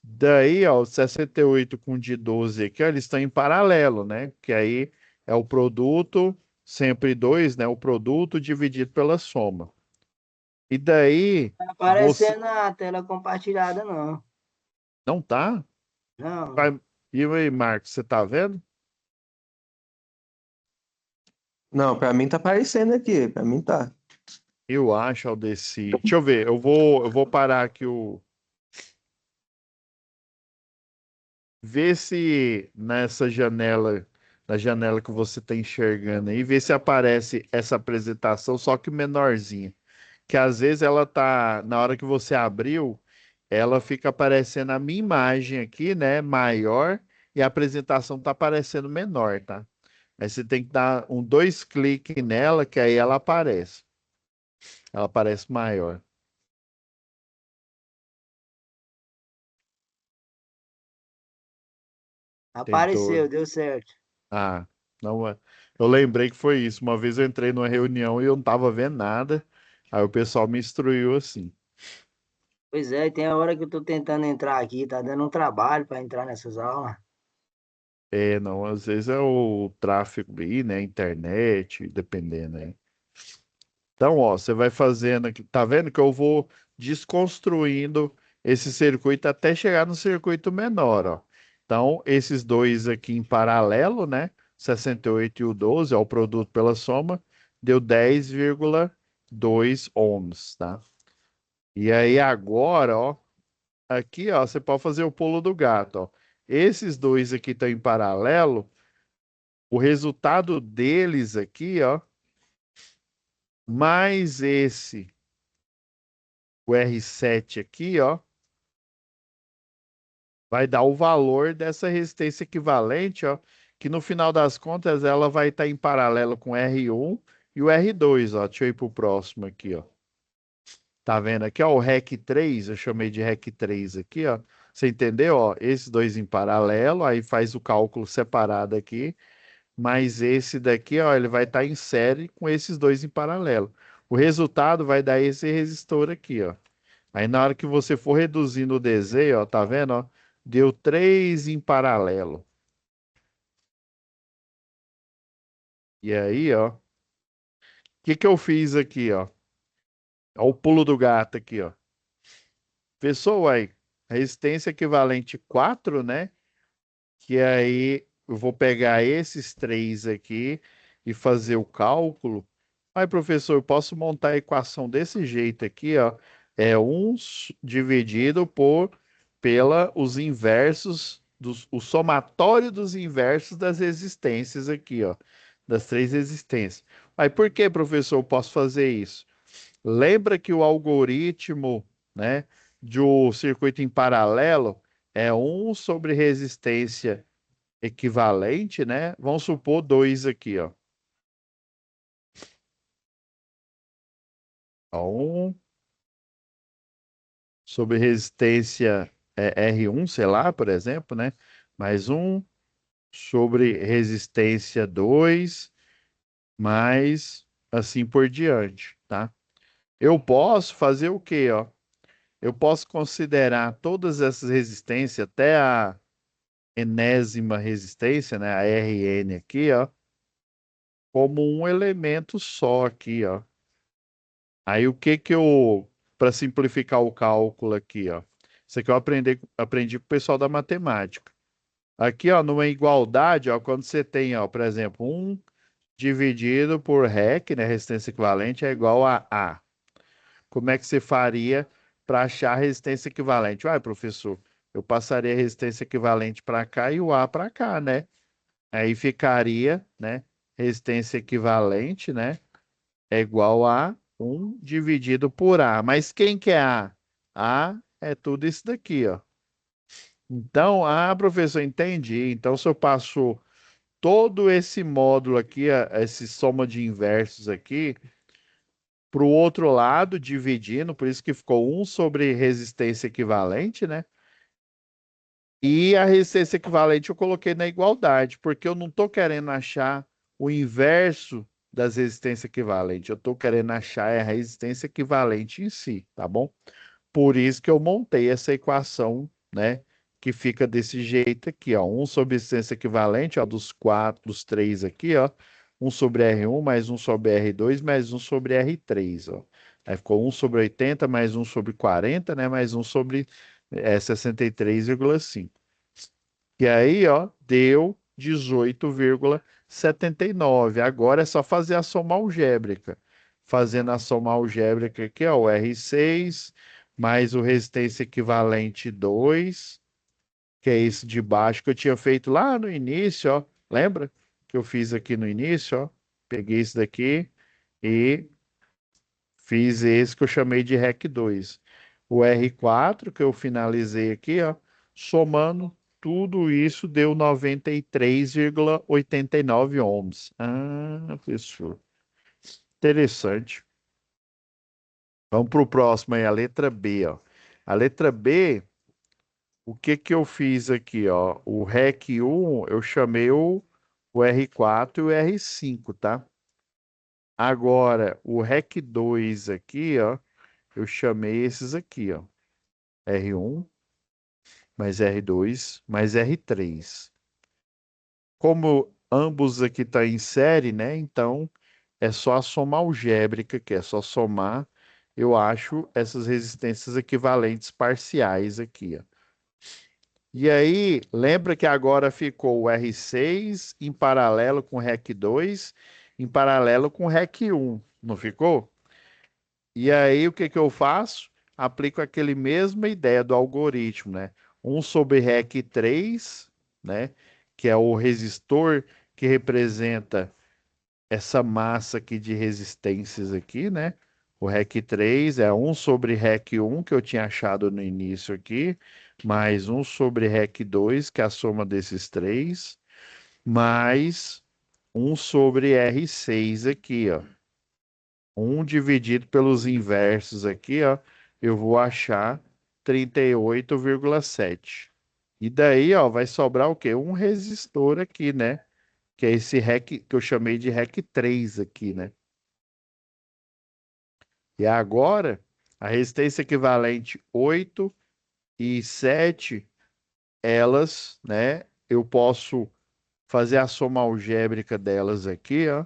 Daí, ó, o 68 com o de 12 aqui, ó, eles estão em paralelo, né? Que aí é o produto, sempre dois, né? O produto dividido pela soma. E daí, Tá você. aparecendo na tela compartilhada, não. Não tá? Não. Vai- E aí, Marcos, você tá vendo? Não, pra mim tá aparecendo aqui, pra mim tá. Eu acho, Aldeci. Deixa eu ver, eu vou parar aqui o. Vê se nessa janela, na janela que você está enxergando aí, vê se aparece essa apresentação, só que menorzinha. Que às vezes ela tá, na hora que você abriu, ela fica aparecendo a minha imagem aqui, né, maior, e a apresentação tá aparecendo menor, tá? Aí você tem que dar dois cliques nela, que aí ela aparece. Ela aparece maior. Tentou. Apareceu, deu certo. Ah, não é. Eu lembrei que foi isso. Uma vez eu entrei numa reunião e eu não tava vendo nada. Aí o pessoal me instruiu assim. Pois é, tem a hora que eu tô tentando entrar aqui, tá dando um trabalho para entrar nessas aulas. Não, às vezes é o tráfego aí, né? Internet, dependendo aí. Então, ó, você vai fazendo aqui, tá vendo que eu vou desconstruindo esse circuito até chegar no circuito menor, ó. Então, esses dois aqui em paralelo, né? 68 e o 12, ó, o produto pela soma, deu 10,2 ohms, tá? E aí agora, ó, aqui, ó, você pode fazer o pulo do gato, ó. Esses dois aqui estão em paralelo, o resultado deles aqui, ó, mais esse o R7 aqui, ó, vai dar o valor dessa resistência equivalente, ó, que no final das contas ela vai estar em paralelo com o R1 e o R2, ó. Deixa eu ir pro próximo aqui, ó. Tá vendo aqui, ó, o REC 3, eu chamei de REC 3 aqui, ó. Você entendeu, ó? Esses dois em paralelo, aí faz o cálculo separado aqui, mas esse daqui, ó, ele vai estar em série com esses dois em paralelo. O resultado vai dar esse resistor aqui, ó. Aí na hora que você for reduzindo o desenho, ó, tá vendo, ó? Deu três em paralelo. E aí, ó, o que que eu fiz aqui, ó? Ó o pulo do gato aqui, ó. Pessoal, aí, resistência equivalente 4, né? Que aí eu vou pegar esses três aqui e fazer o cálculo. Aí, professor, eu posso montar a equação desse jeito aqui, ó. É dividido pela os inversos o somatório dos inversos das resistências aqui, ó, das três resistências. Aí, por que, professor, eu posso fazer isso? Lembra que o algoritmo, né, de um circuito em paralelo é um sobre resistência equivalente, né? Vamos supor dois aqui, ó. Um sobre resistência R1, sei lá, por exemplo, né? Mais sobre resistência 2 mais assim por diante, tá? Eu posso fazer o quê, ó? Eu posso considerar todas essas resistências, até a enésima resistência, né, a Rn aqui, ó, como um elemento só aqui, ó. Aí o que que eu, para simplificar o cálculo aqui, ó. Isso aqui eu aprendi com o pessoal da matemática. Aqui, ó, numa igualdade, ó, quando você tem, ó, por exemplo, um dividido por REC, né, resistência equivalente, é igual a A. Como é que você faria para achar a resistência equivalente? Uai, professor, eu passaria a resistência equivalente para cá e o A para cá, né? Aí ficaria, né, resistência equivalente, né, é igual a um dividido por A. Mas quem que é A? A é tudo isso daqui, ó. Então, professor, entendi. Então, se eu passo todo esse módulo aqui, esse soma de inversos aqui, para o outro lado, dividindo, por isso que ficou um sobre resistência equivalente, né? E a resistência equivalente eu coloquei na igualdade, porque eu não estou querendo achar o inverso das resistências equivalentes, eu estou querendo achar a resistência equivalente em si, tá bom? Por isso que eu montei essa equação, né? Que fica desse jeito aqui, ó. Um sobre resistência equivalente, ó, dos quatro, dos três aqui, ó. Um sobre R1, mais um sobre R2, mais um sobre R3, ó. Aí ficou um sobre 80, mais um sobre 40, né? Mais um sobre 63,5. E aí, ó, deu 18,79. Agora é só fazer a soma algébrica. Fazendo a soma algébrica aqui, ó, o R6 mais o resistência equivalente 2, que é esse de baixo que eu tinha feito lá no início, ó. Lembra que eu fiz aqui no início, ó? Peguei esse daqui e fiz esse que eu chamei de REC 2. O R4 que eu finalizei aqui, ó, somando tudo isso deu 93,89 ohms. Professor, interessante. Vamos para o próximo aí, a letra B, ó. A letra B, o que que eu fiz aqui, ó? O REC 1, eu chamei o R4 e o R5, tá? Agora, o REC 2 aqui, ó, eu chamei esses aqui, ó. R1 mais R2 mais R3. Como ambos aqui estão em série, né? Então é só a soma algébrica, que é só somar, eu acho essas resistências equivalentes parciais aqui, ó. E aí, lembra que agora ficou o R6 em paralelo com o REC 2, em paralelo com o REC 1, não ficou? E aí, o que que eu faço? Aplico aquele mesma ideia do algoritmo, né? Um sobre REC 3, né? Que é o resistor que representa essa massa aqui de resistências aqui, né? O REC 3 é um sobre REC 1 que eu tinha achado no início aqui, mais um sobre REC 2, que é a soma desses três, mais um sobre R6 aqui, ó. Um dividido pelos inversos aqui, ó, eu vou achar 38,7. E daí, ó, vai sobrar o quê? Um resistor aqui, né? Que é esse REC que eu chamei de REC 3 aqui, né? E agora, a resistência equivalente 8 e 7, elas, né? Eu posso fazer a soma algébrica delas aqui, ó,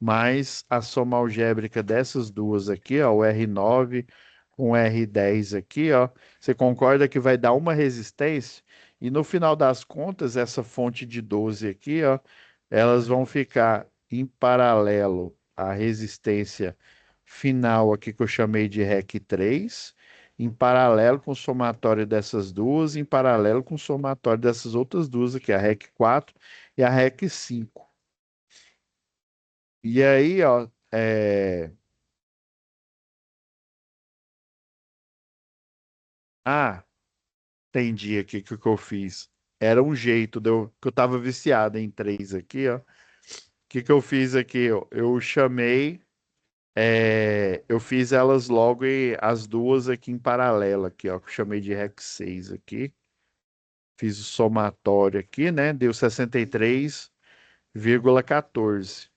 mais a soma algébrica dessas duas aqui, ó, o R9 com o R10 aqui, ó. Você concorda que vai dar uma resistência? E no final das contas, essa fonte de 12 aqui, ó, elas vão ficar em paralelo à resistência final aqui que eu chamei de REC 3, em paralelo com o somatório dessas duas, em paralelo com o somatório dessas outras duas aqui, a REC 4 e a REC 5. E aí, ó, ah, entendi aqui o que eu fiz. Era um jeito que eu tava viciado em três aqui, ó. O que eu fiz aqui, ó? Eu chamei, eu fiz elas logo e as duas aqui em paralelo aqui, ó, que eu chamei de REC 6 aqui. Fiz o somatório aqui, né? Deu 63,14.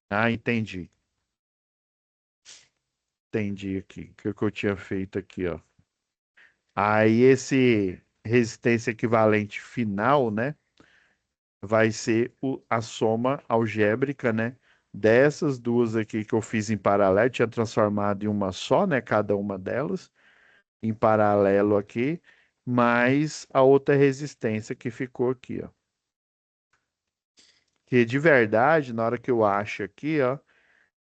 Ah, entendi. estendi aqui, que eu tinha feito aqui, ó. Aí esse resistência equivalente final, né, vai ser a soma algébrica, né, dessas duas aqui que eu fiz em paralelo, tinha transformado em uma só, né, cada uma delas, em paralelo aqui, mais a outra resistência que ficou aqui, ó. Que de verdade, na hora que eu acho aqui, ó,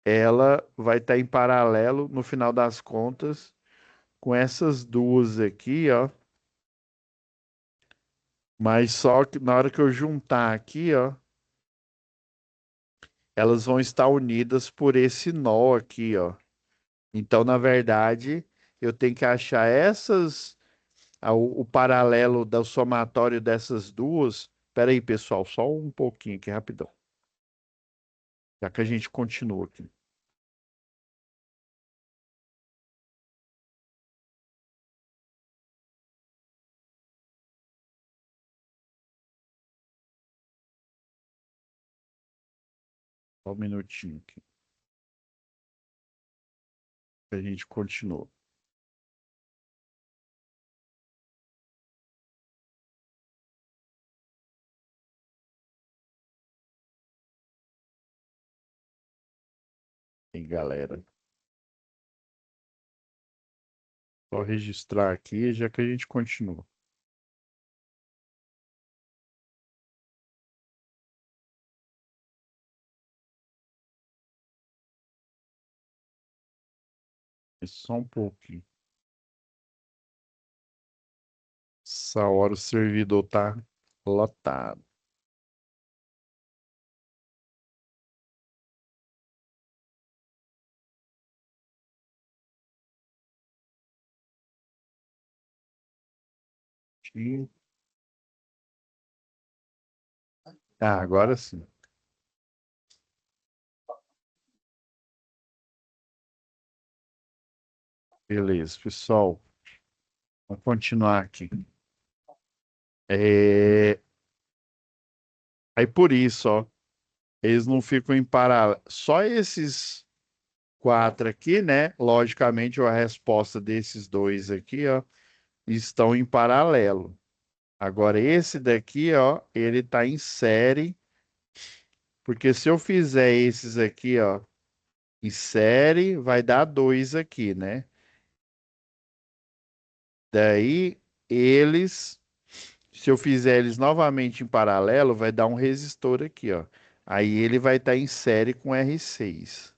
ela vai estar em paralelo no final das contas com essas duas aqui, ó. Mas só que na hora que eu juntar aqui, ó, elas vão estar unidas por esse nó aqui, ó. Então, na verdade, eu tenho que achar o paralelo do somatório dessas duas. Espera aí, pessoal, só um pouquinho aqui, rapidão. Já que a gente continua aqui. Só um minutinho aqui. A gente continua. E galera, só registrar aqui, já que a gente continua. É só um pouquinho. Essa hora o servidor tá lotado. E- Ah, agora sim. Beleza, pessoal. Vamos continuar aqui. É, Aí por isso, ó, eles não ficam em paralelo. Só esses quatro aqui, né? Logicamente, a resposta desses dois aqui, ó, estão em paralelo. Agora, esse daqui, ó, ele tá em série, porque se eu fizer esses aqui, ó, em série, vai dar dois aqui, né? Daí, eles, se eu fizer eles novamente em paralelo, vai dar um resistor aqui, ó. Aí ele vai estar em série com R6.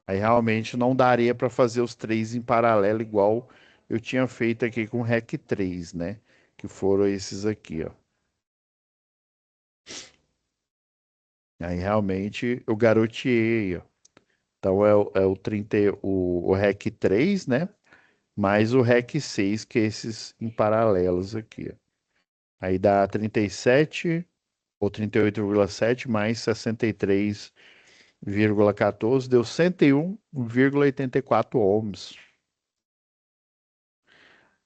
Aí realmente não daria para fazer os três em paralelo igual eu tinha feito aqui com o REC 3, né? Que foram esses aqui, ó. Aí realmente eu garoteei, ó. Então é o 30, o REC 3, né? Mais o REC 6, que é esses em paralelos aqui, ó. Aí dá 37 ou 38,7 mais 63,14, deu 101,84 ohms.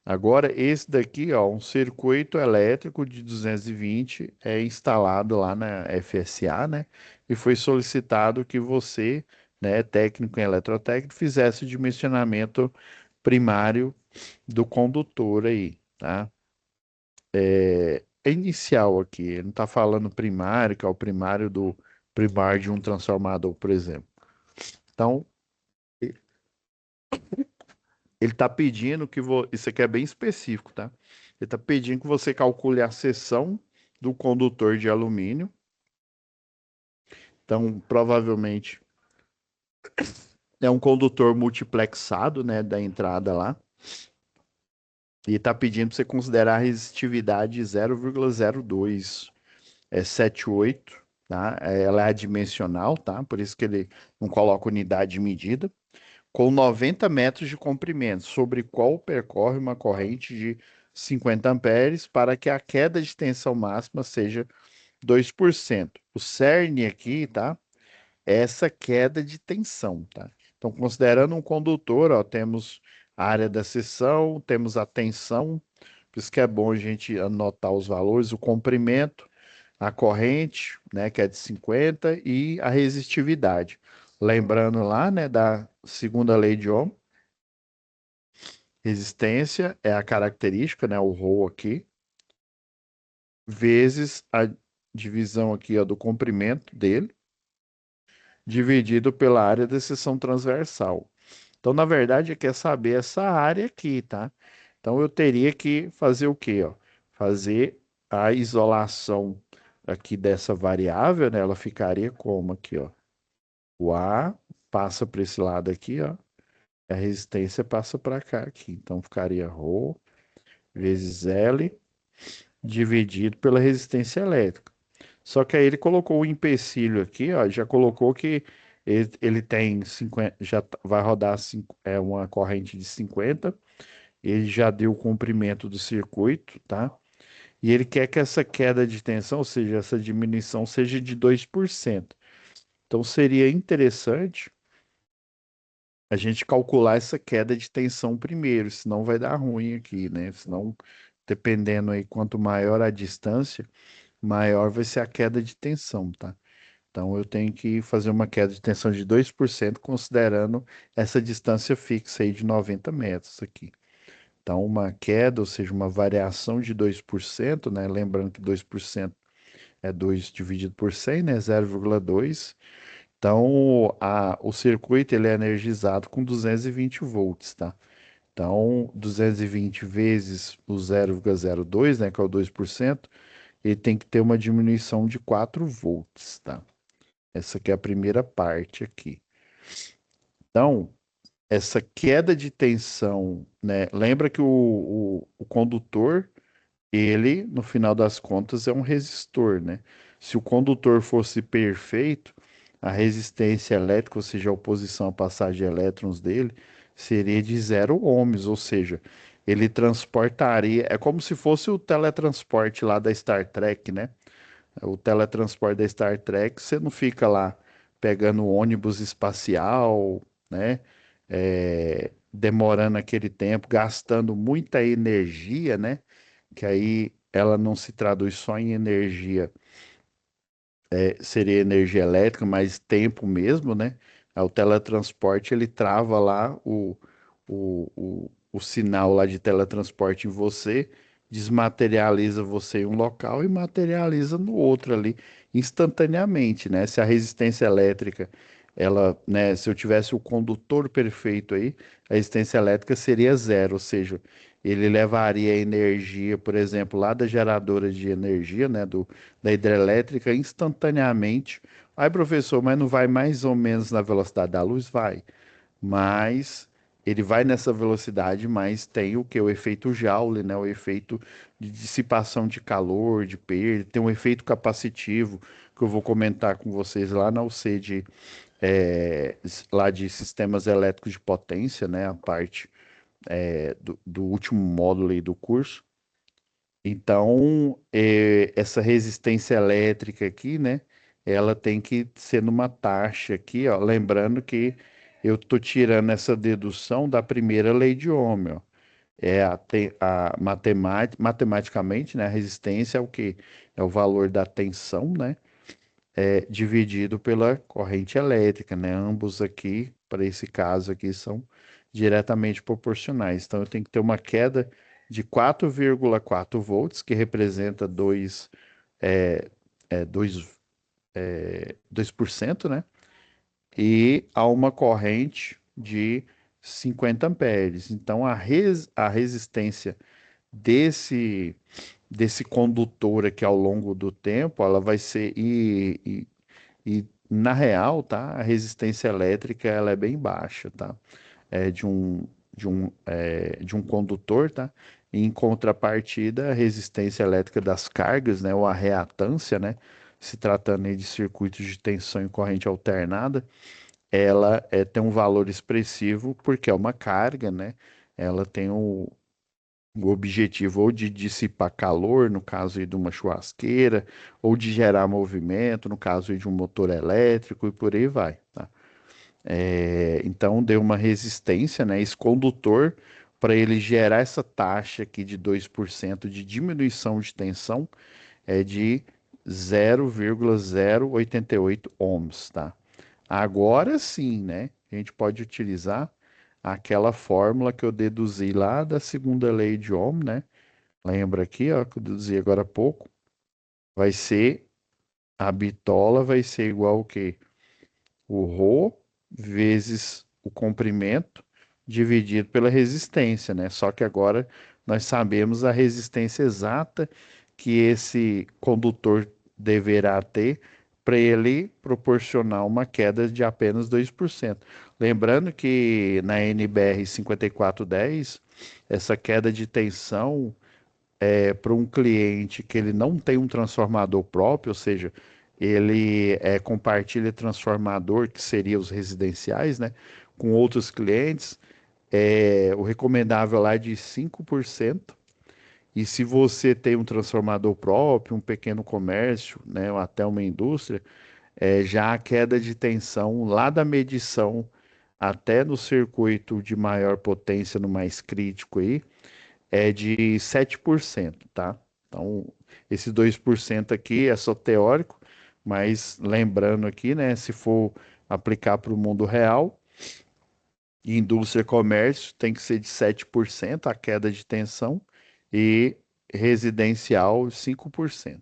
Agora, esse daqui, ó, um circuito elétrico de 220 é instalado lá na FSA, né? E foi solicitado que você, né, técnico em eletrotécnico, fizesse o dimensionamento primário do condutor aí, tá? É inicial aqui, ele não está falando primário, que é o primário do primário de um transformador, por exemplo. Então, ele está pedindo que isso aqui é bem específico, tá? Ele está pedindo que você calcule a seção do condutor de alumínio. Então, provavelmente é um condutor multiplexado, né, da entrada lá. E está pedindo para você considerar a resistividade 0,02 78, tá? Ela é adimensional, tá? Por isso que ele não coloca unidade de medida. Com 90 metros de comprimento, sobre qual percorre uma corrente de 50 amperes para que a queda de tensão máxima seja 2%. O cerne aqui, tá? É essa queda de tensão, tá? Então, considerando um condutor, ó, temos a área da seção, temos a tensão, por isso que é bom a gente anotar os valores, o comprimento, a corrente, né, que é de 50, e a resistividade. Lembrando lá, né, da segunda lei de Ohm, Resistência é a característica, né, o ρ aqui, vezes a divisão aqui, ó, do comprimento dele, dividido pela área da seção transversal. Então, na verdade, quer saber essa área aqui, tá? Então, eu teria que fazer o quê, ó? Fazer a isolação aqui dessa variável, né? Ela ficaria como aqui, ó? O A passa para esse lado aqui, ó. A resistência passa para cá aqui. Então, ficaria ρ vezes L dividido pela resistência elétrica. Só que aí ele colocou o empecilho aqui, ó, já colocou que ele tem 50, vai rodar uma corrente de 50, ele já deu o comprimento do circuito, tá? E ele quer que essa queda de tensão, ou seja, essa diminuição seja de 2%. Então seria interessante a gente calcular essa queda de tensão primeiro, senão vai dar ruim aqui, né? Senão, dependendo aí, quanto maior a distância, maior vai ser a queda de tensão, tá? Então eu tenho que fazer uma queda de tensão de 2%, considerando essa distância fixa aí de 90 metros aqui. Então, uma queda, ou seja, uma variação de 2%, né? Lembrando que 2% é 2 dividido por 100, né? 0,2. Então, o circuito ele é energizado com 220 volts, tá? Então, 220 vezes o 0,02, né, que é o 2%, ele tem que ter uma diminuição de 4 volts, tá? Essa aqui é a primeira parte aqui. Então, essa queda de tensão, né? Lembra que o condutor, ele, no final das contas, é um resistor, né? Se o condutor fosse perfeito, a resistência elétrica, ou seja, a oposição à passagem de elétrons dele, seria de 0 ohms, ou seja, ele transportaria. É como se fosse o teletransporte lá da Star Trek, né? O teletransporte da Star Trek, você não fica lá pegando ônibus espacial, né? Demorando aquele tempo, gastando muita energia, né? Que aí ela não se traduz só em energia, seria energia elétrica, mas tempo mesmo, né? O teletransporte ele trava lá o sinal lá de teletransporte em você, desmaterializa você em um local e materializa no outro ali instantaneamente, né? Se a resistência elétrica, ela, né, se eu tivesse o condutor perfeito aí, a resistência elétrica seria zero, ou seja, ele levaria a energia, por exemplo, lá da geradora de energia, né, da hidrelétrica instantaneamente. Aí, professor, mas não vai mais ou menos na velocidade da luz? Vai, mas ele vai nessa velocidade, mas tem o que? O efeito Joule, né? O efeito de dissipação de calor, de perda, tem um efeito capacitivo que eu vou comentar com vocês lá na UC lá de sistemas elétricos de potência, né? A parte do último módulo aí do curso. Então, essa resistência elétrica aqui, né? Ela tem que ser numa taxa aqui, ó. Lembrando que eu estou tirando essa dedução da primeira lei de Ohm, ó. Matematicamente, né? A resistência é o quê? É o valor da tensão, né? Dividido pela corrente elétrica, né? Ambos aqui, para esse caso aqui, são diretamente proporcionais. Então, eu tenho que ter uma queda de 4,4 volts, que representa 2%, né? E a uma corrente de 50 amperes. Então, a resistência desse, desse condutor aqui ao longo do tempo, ela vai ser. E na real, tá? A resistência elétrica ela é bem baixa, tá? É de um condutor, tá? Em contrapartida, a resistência elétrica das cargas, né? Ou a reatância, né? Se tratando aí de circuitos de tensão e corrente alternada, ela tem um valor expressivo porque é uma carga, né? Ela tem o objetivo ou de dissipar calor, no caso aí de uma churrasqueira, ou de gerar movimento, no caso aí de um motor elétrico e por aí vai, tá? Então deu uma resistência, né? Esse condutor, para ele gerar essa taxa aqui de 2% de diminuição de tensão, é de 0,088 ohms, tá? Agora sim, né? A gente pode utilizar aquela fórmula que eu deduzi lá da segunda lei de Ohm, né? Lembra aqui, ó, que eu deduzi agora há pouco. Vai ser, a bitola vai ser igual o quê? O ρ vezes o comprimento dividido pela resistência, né? Só que agora nós sabemos a resistência exata que esse condutor deverá ter para ele proporcionar uma queda de apenas 2%. Lembrando que na NBR 5410, essa queda de tensão para um cliente que ele não tem um transformador próprio, ou seja, ele compartilha transformador, que seria os residenciais, né, com outros clientes, o recomendável lá é de 5%. E se você tem um transformador próprio, um pequeno comércio, né, ou até uma indústria, já a queda de tensão lá da medição até no circuito de maior potência, no mais crítico aí, é de 7%, tá? Então, esse 2% aqui é só teórico, mas lembrando aqui, né, se for aplicar para o mundo real, indústria e comércio tem que ser de 7% a queda de tensão e residencial 5%.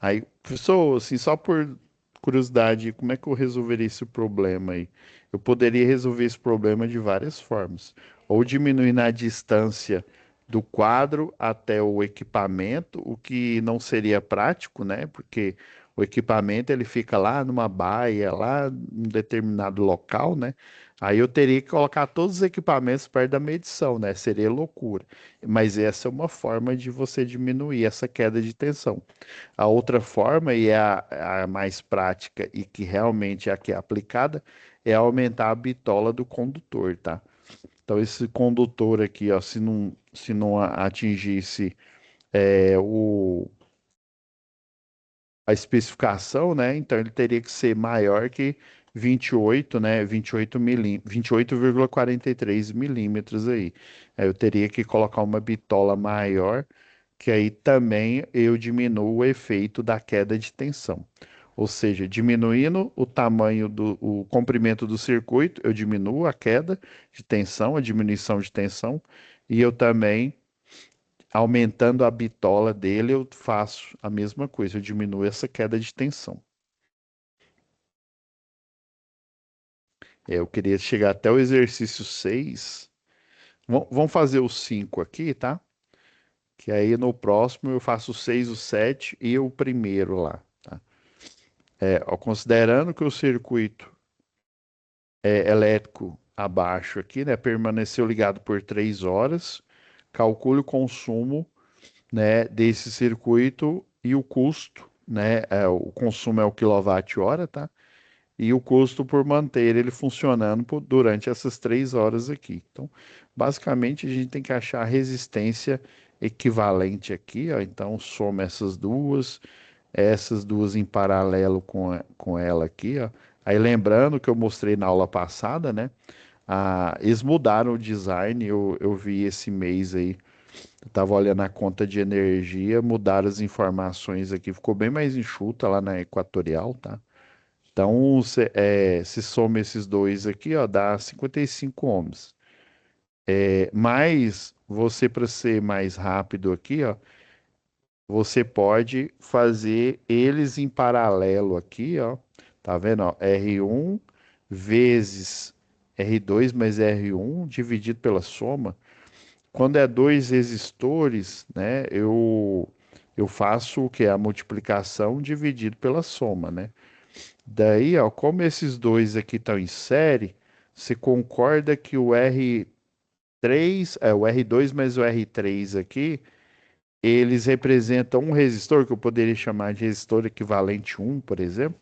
Aí, professor, assim, só por curiosidade, como é que eu resolveria esse problema aí? Eu poderia resolver esse problema de várias formas. Ou diminuindo a distância do quadro até o equipamento, o que não seria prático, né? Porque o equipamento ele fica lá numa baia, lá em determinado local, né? Aí eu teria que colocar todos os equipamentos perto da medição, né? Seria loucura. Mas essa é uma forma de você diminuir essa queda de tensão. A outra forma, e é a mais prática e que realmente é a que é aplicada, é aumentar a bitola do condutor, tá? Então, esse condutor aqui, ó, se não atingisse a especificação, né? Então, ele teria que ser maior que 28, né? 28,43 milímetros aí. Aí eu teria que colocar uma bitola maior, que aí também eu diminuo o efeito da queda de tensão. Ou seja, diminuindo o tamanho o comprimento do circuito, eu diminuo a queda de tensão, a diminuição de tensão, e eu também, aumentando a bitola dele, eu faço a mesma coisa, eu diminuo essa queda de tensão. Eu queria chegar até o exercício 6. Vamos fazer o 5 aqui, tá? Que aí no próximo eu faço o 6, o 7 e o primeiro lá, tá? Ó, considerando que o circuito elétrico abaixo aqui, né, permaneceu ligado por 3 horas, calcule o consumo, né, desse circuito e o custo, né, o consumo é o quilowatt-hora, tá? E o custo por manter ele funcionando durante essas 3 horas aqui. Então, basicamente, a gente tem que achar a resistência equivalente aqui, ó. Então, soma essas duas em paralelo com ela aqui, ó. Aí, lembrando que eu mostrei na aula passada, né? Eles mudaram o design, eu vi esse mês aí. Eu tava olhando a conta de energia, mudaram as informações aqui, ficou bem mais enxuta lá na Equatorial, tá? Então, se soma esses dois aqui, ó, dá 55 ohms. Mas você, para ser mais rápido aqui, ó, você pode fazer eles em paralelo aqui, ó. Tá vendo, ó? R1 vezes R2 mais R1 dividido pela soma. Quando é dois resistores, né, eu faço o que? A multiplicação dividido pela soma, né? Daí, ó, como esses dois aqui estão em série, você concorda que o R2 mais o R3 aqui, eles representam um resistor que eu poderia chamar de resistor equivalente 1, por exemplo.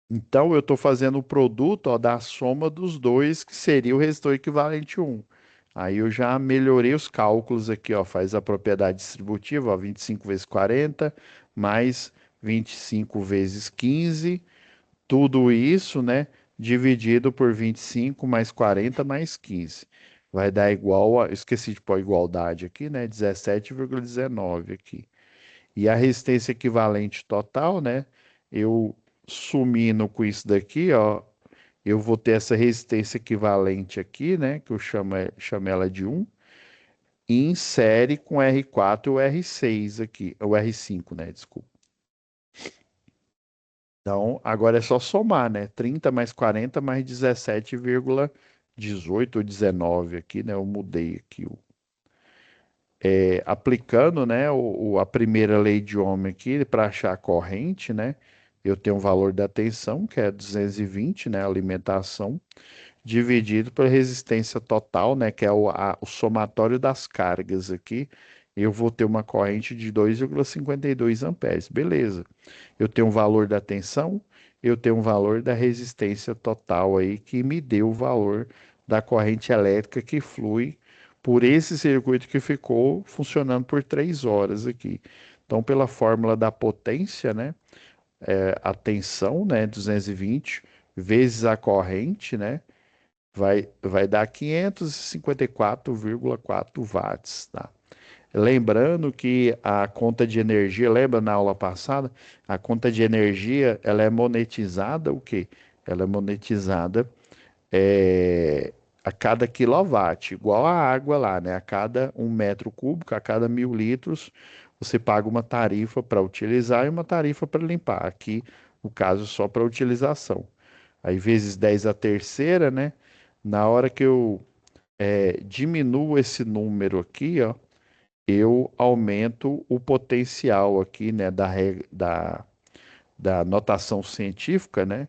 Então, eu estou fazendo o produto, ó, da soma dos dois, que seria o resistor equivalente 1. Aí eu já melhorei os cálculos aqui, ó, faz a propriedade distributiva, ó, 25 vezes 40, mais 25 vezes 15, tudo isso, né, dividido por 25 mais 40 mais 15. Vai dar igual a, esqueci de pôr igualdade aqui, né, 17,19 aqui. E a resistência equivalente total, né, eu sumindo com isso daqui, ó, eu vou ter essa resistência equivalente aqui, né, que eu chamo ela de 1, e insere com R4 o R6 aqui, o R5, né, desculpa. Então, agora é só somar, né? 30 mais 40 mais 17,18 ou 19 aqui, né? Eu mudei aqui aplicando, né, a primeira lei de Ohm aqui para achar a corrente, né? Eu tenho o valor da tensão, que é 220, né, alimentação, dividido pela resistência total, né, que é o somatório das cargas aqui. Eu vou ter uma corrente de 2,52 amperes. Beleza. Eu tenho o valor da tensão, eu tenho o valor da resistência total aí, que me deu o valor da corrente elétrica que flui por esse circuito que ficou funcionando por 3 horas aqui. Então, pela fórmula da potência, né, a tensão, né, 220 vezes a corrente, né, vai dar 554,4 watts, tá? Lembrando que a conta de energia, lembra na aula passada? A conta de energia, ela é monetizada o quê? Ela é monetizada é, a cada quilowatt, igual a água lá, né? A cada 1 metro cúbico, a cada 1.000 litros, você paga uma tarifa para utilizar e uma tarifa para limpar. Aqui, no caso, só para utilização. Aí, vezes 10 a terceira, né? Na hora que eu diminuo esse número aqui, ó, eu aumento o potencial aqui, né, da notação científica, né?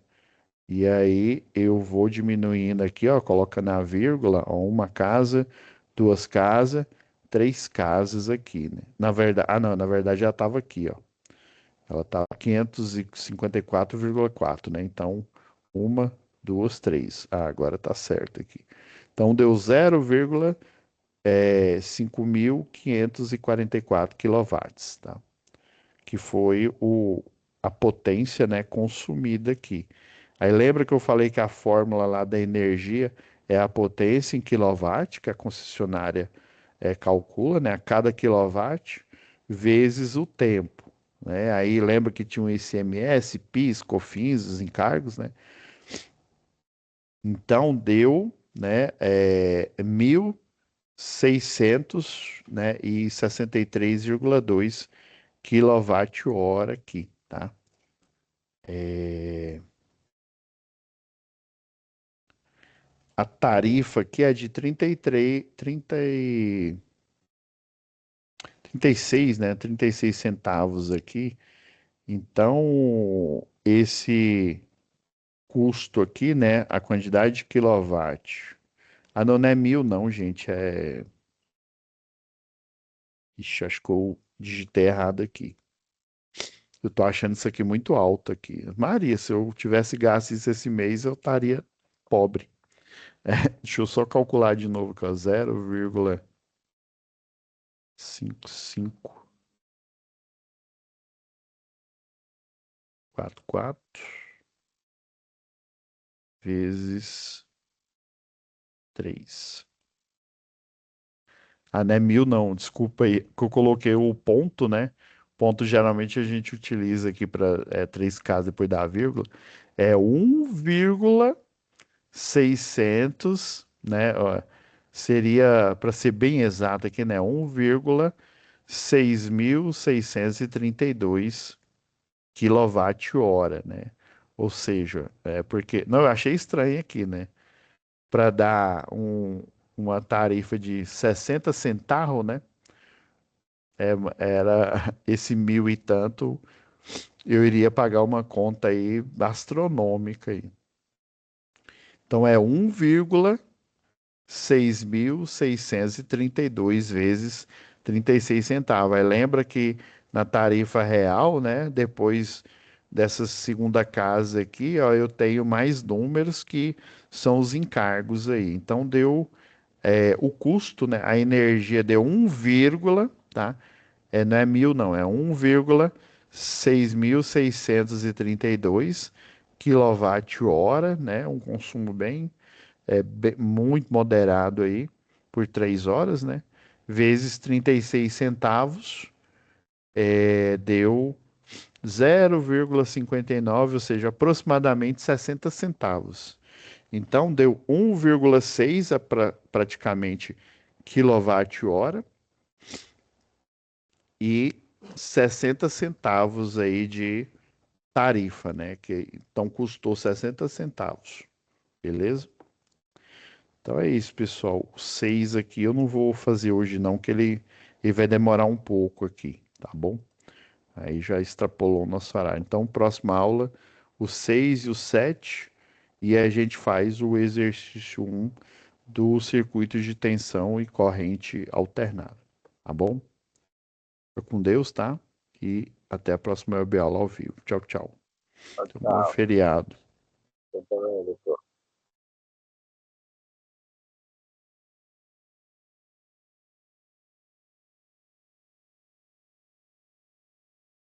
E aí eu vou diminuindo aqui, ó, colocando a vírgula, ó, uma casa, duas casas, três casas aqui, né? Na verdade, não, na verdade já estava aqui, ó. Ela tá 554,4, né? Então, uma, duas, três. Ah, agora tá certo aqui. Então deu 5.544 quilowatts, tá? Que foi a potência, né, consumida aqui. Aí lembra que eu falei que a fórmula lá da energia é a potência em quilowatt, que a concessionária calcula, né, a cada quilowatt, vezes o tempo, né? Aí lembra que tinha um ICMS, PIS, COFINS, os encargos, né? Então deu, né, 1.600, né, e 63,2 quilowatt-hora aqui, tá? A tarifa aqui é de 36, né? 36 centavos aqui. Então, esse custo aqui, né? A quantidade de quilowatt. Ah, não, não é 1.000, não, gente. Ixi, acho que eu digitei errado aqui. Eu tô achando isso aqui muito alto aqui. Maria, se eu tivesse gasto isso esse mês, eu estaria pobre. Deixa eu só calcular de novo, que é 0,5544 vezes 3. Ah, não é 1.000, não, desculpa aí, que eu coloquei o ponto, né? Ponto geralmente a gente utiliza aqui para 3 casas depois da vírgula. É 1,600, né? Ó, seria, para ser bem exato aqui, né? 1,6632 quilowatt-hora, né? Ou seja, porque. Não, eu achei estranho aqui, né? Para dar uma tarifa de 60 centavos, né? Era esse 1.000 e tanto, eu iria pagar uma conta aí astronômica aí. Então é 1,6632 vezes 36 centavos. Aí lembra que na tarifa real, né, depois dessa segunda casa aqui, ó, eu tenho mais números que são os encargos aí. Então deu o custo, né, a energia deu 1, tá? Não é 1.000, não, é 1,6632 quilowatt-hora, né? Um consumo muito moderado aí, por 3 horas, né? Vezes 36 centavos, deu 0,59, ou seja, aproximadamente 60 centavos. Então, deu 1,6 praticamente quilowatt-hora e 60 centavos aí de tarifa, né? Então, custou 60 centavos, beleza? Então é isso, pessoal. O 6 aqui eu não vou fazer hoje não, que ele vai demorar um pouco aqui, tá bom? Aí já extrapolou o nosso horário. Então, próxima aula, o 6 e o 7, e a gente faz o exercício 1 do circuito de tensão e corrente alternada, tá bom? Fica com Deus, tá? E até a próxima web aula ao vivo. Tchau, tchau. Tenha um bom Tchau. feriado. Você também, doutor.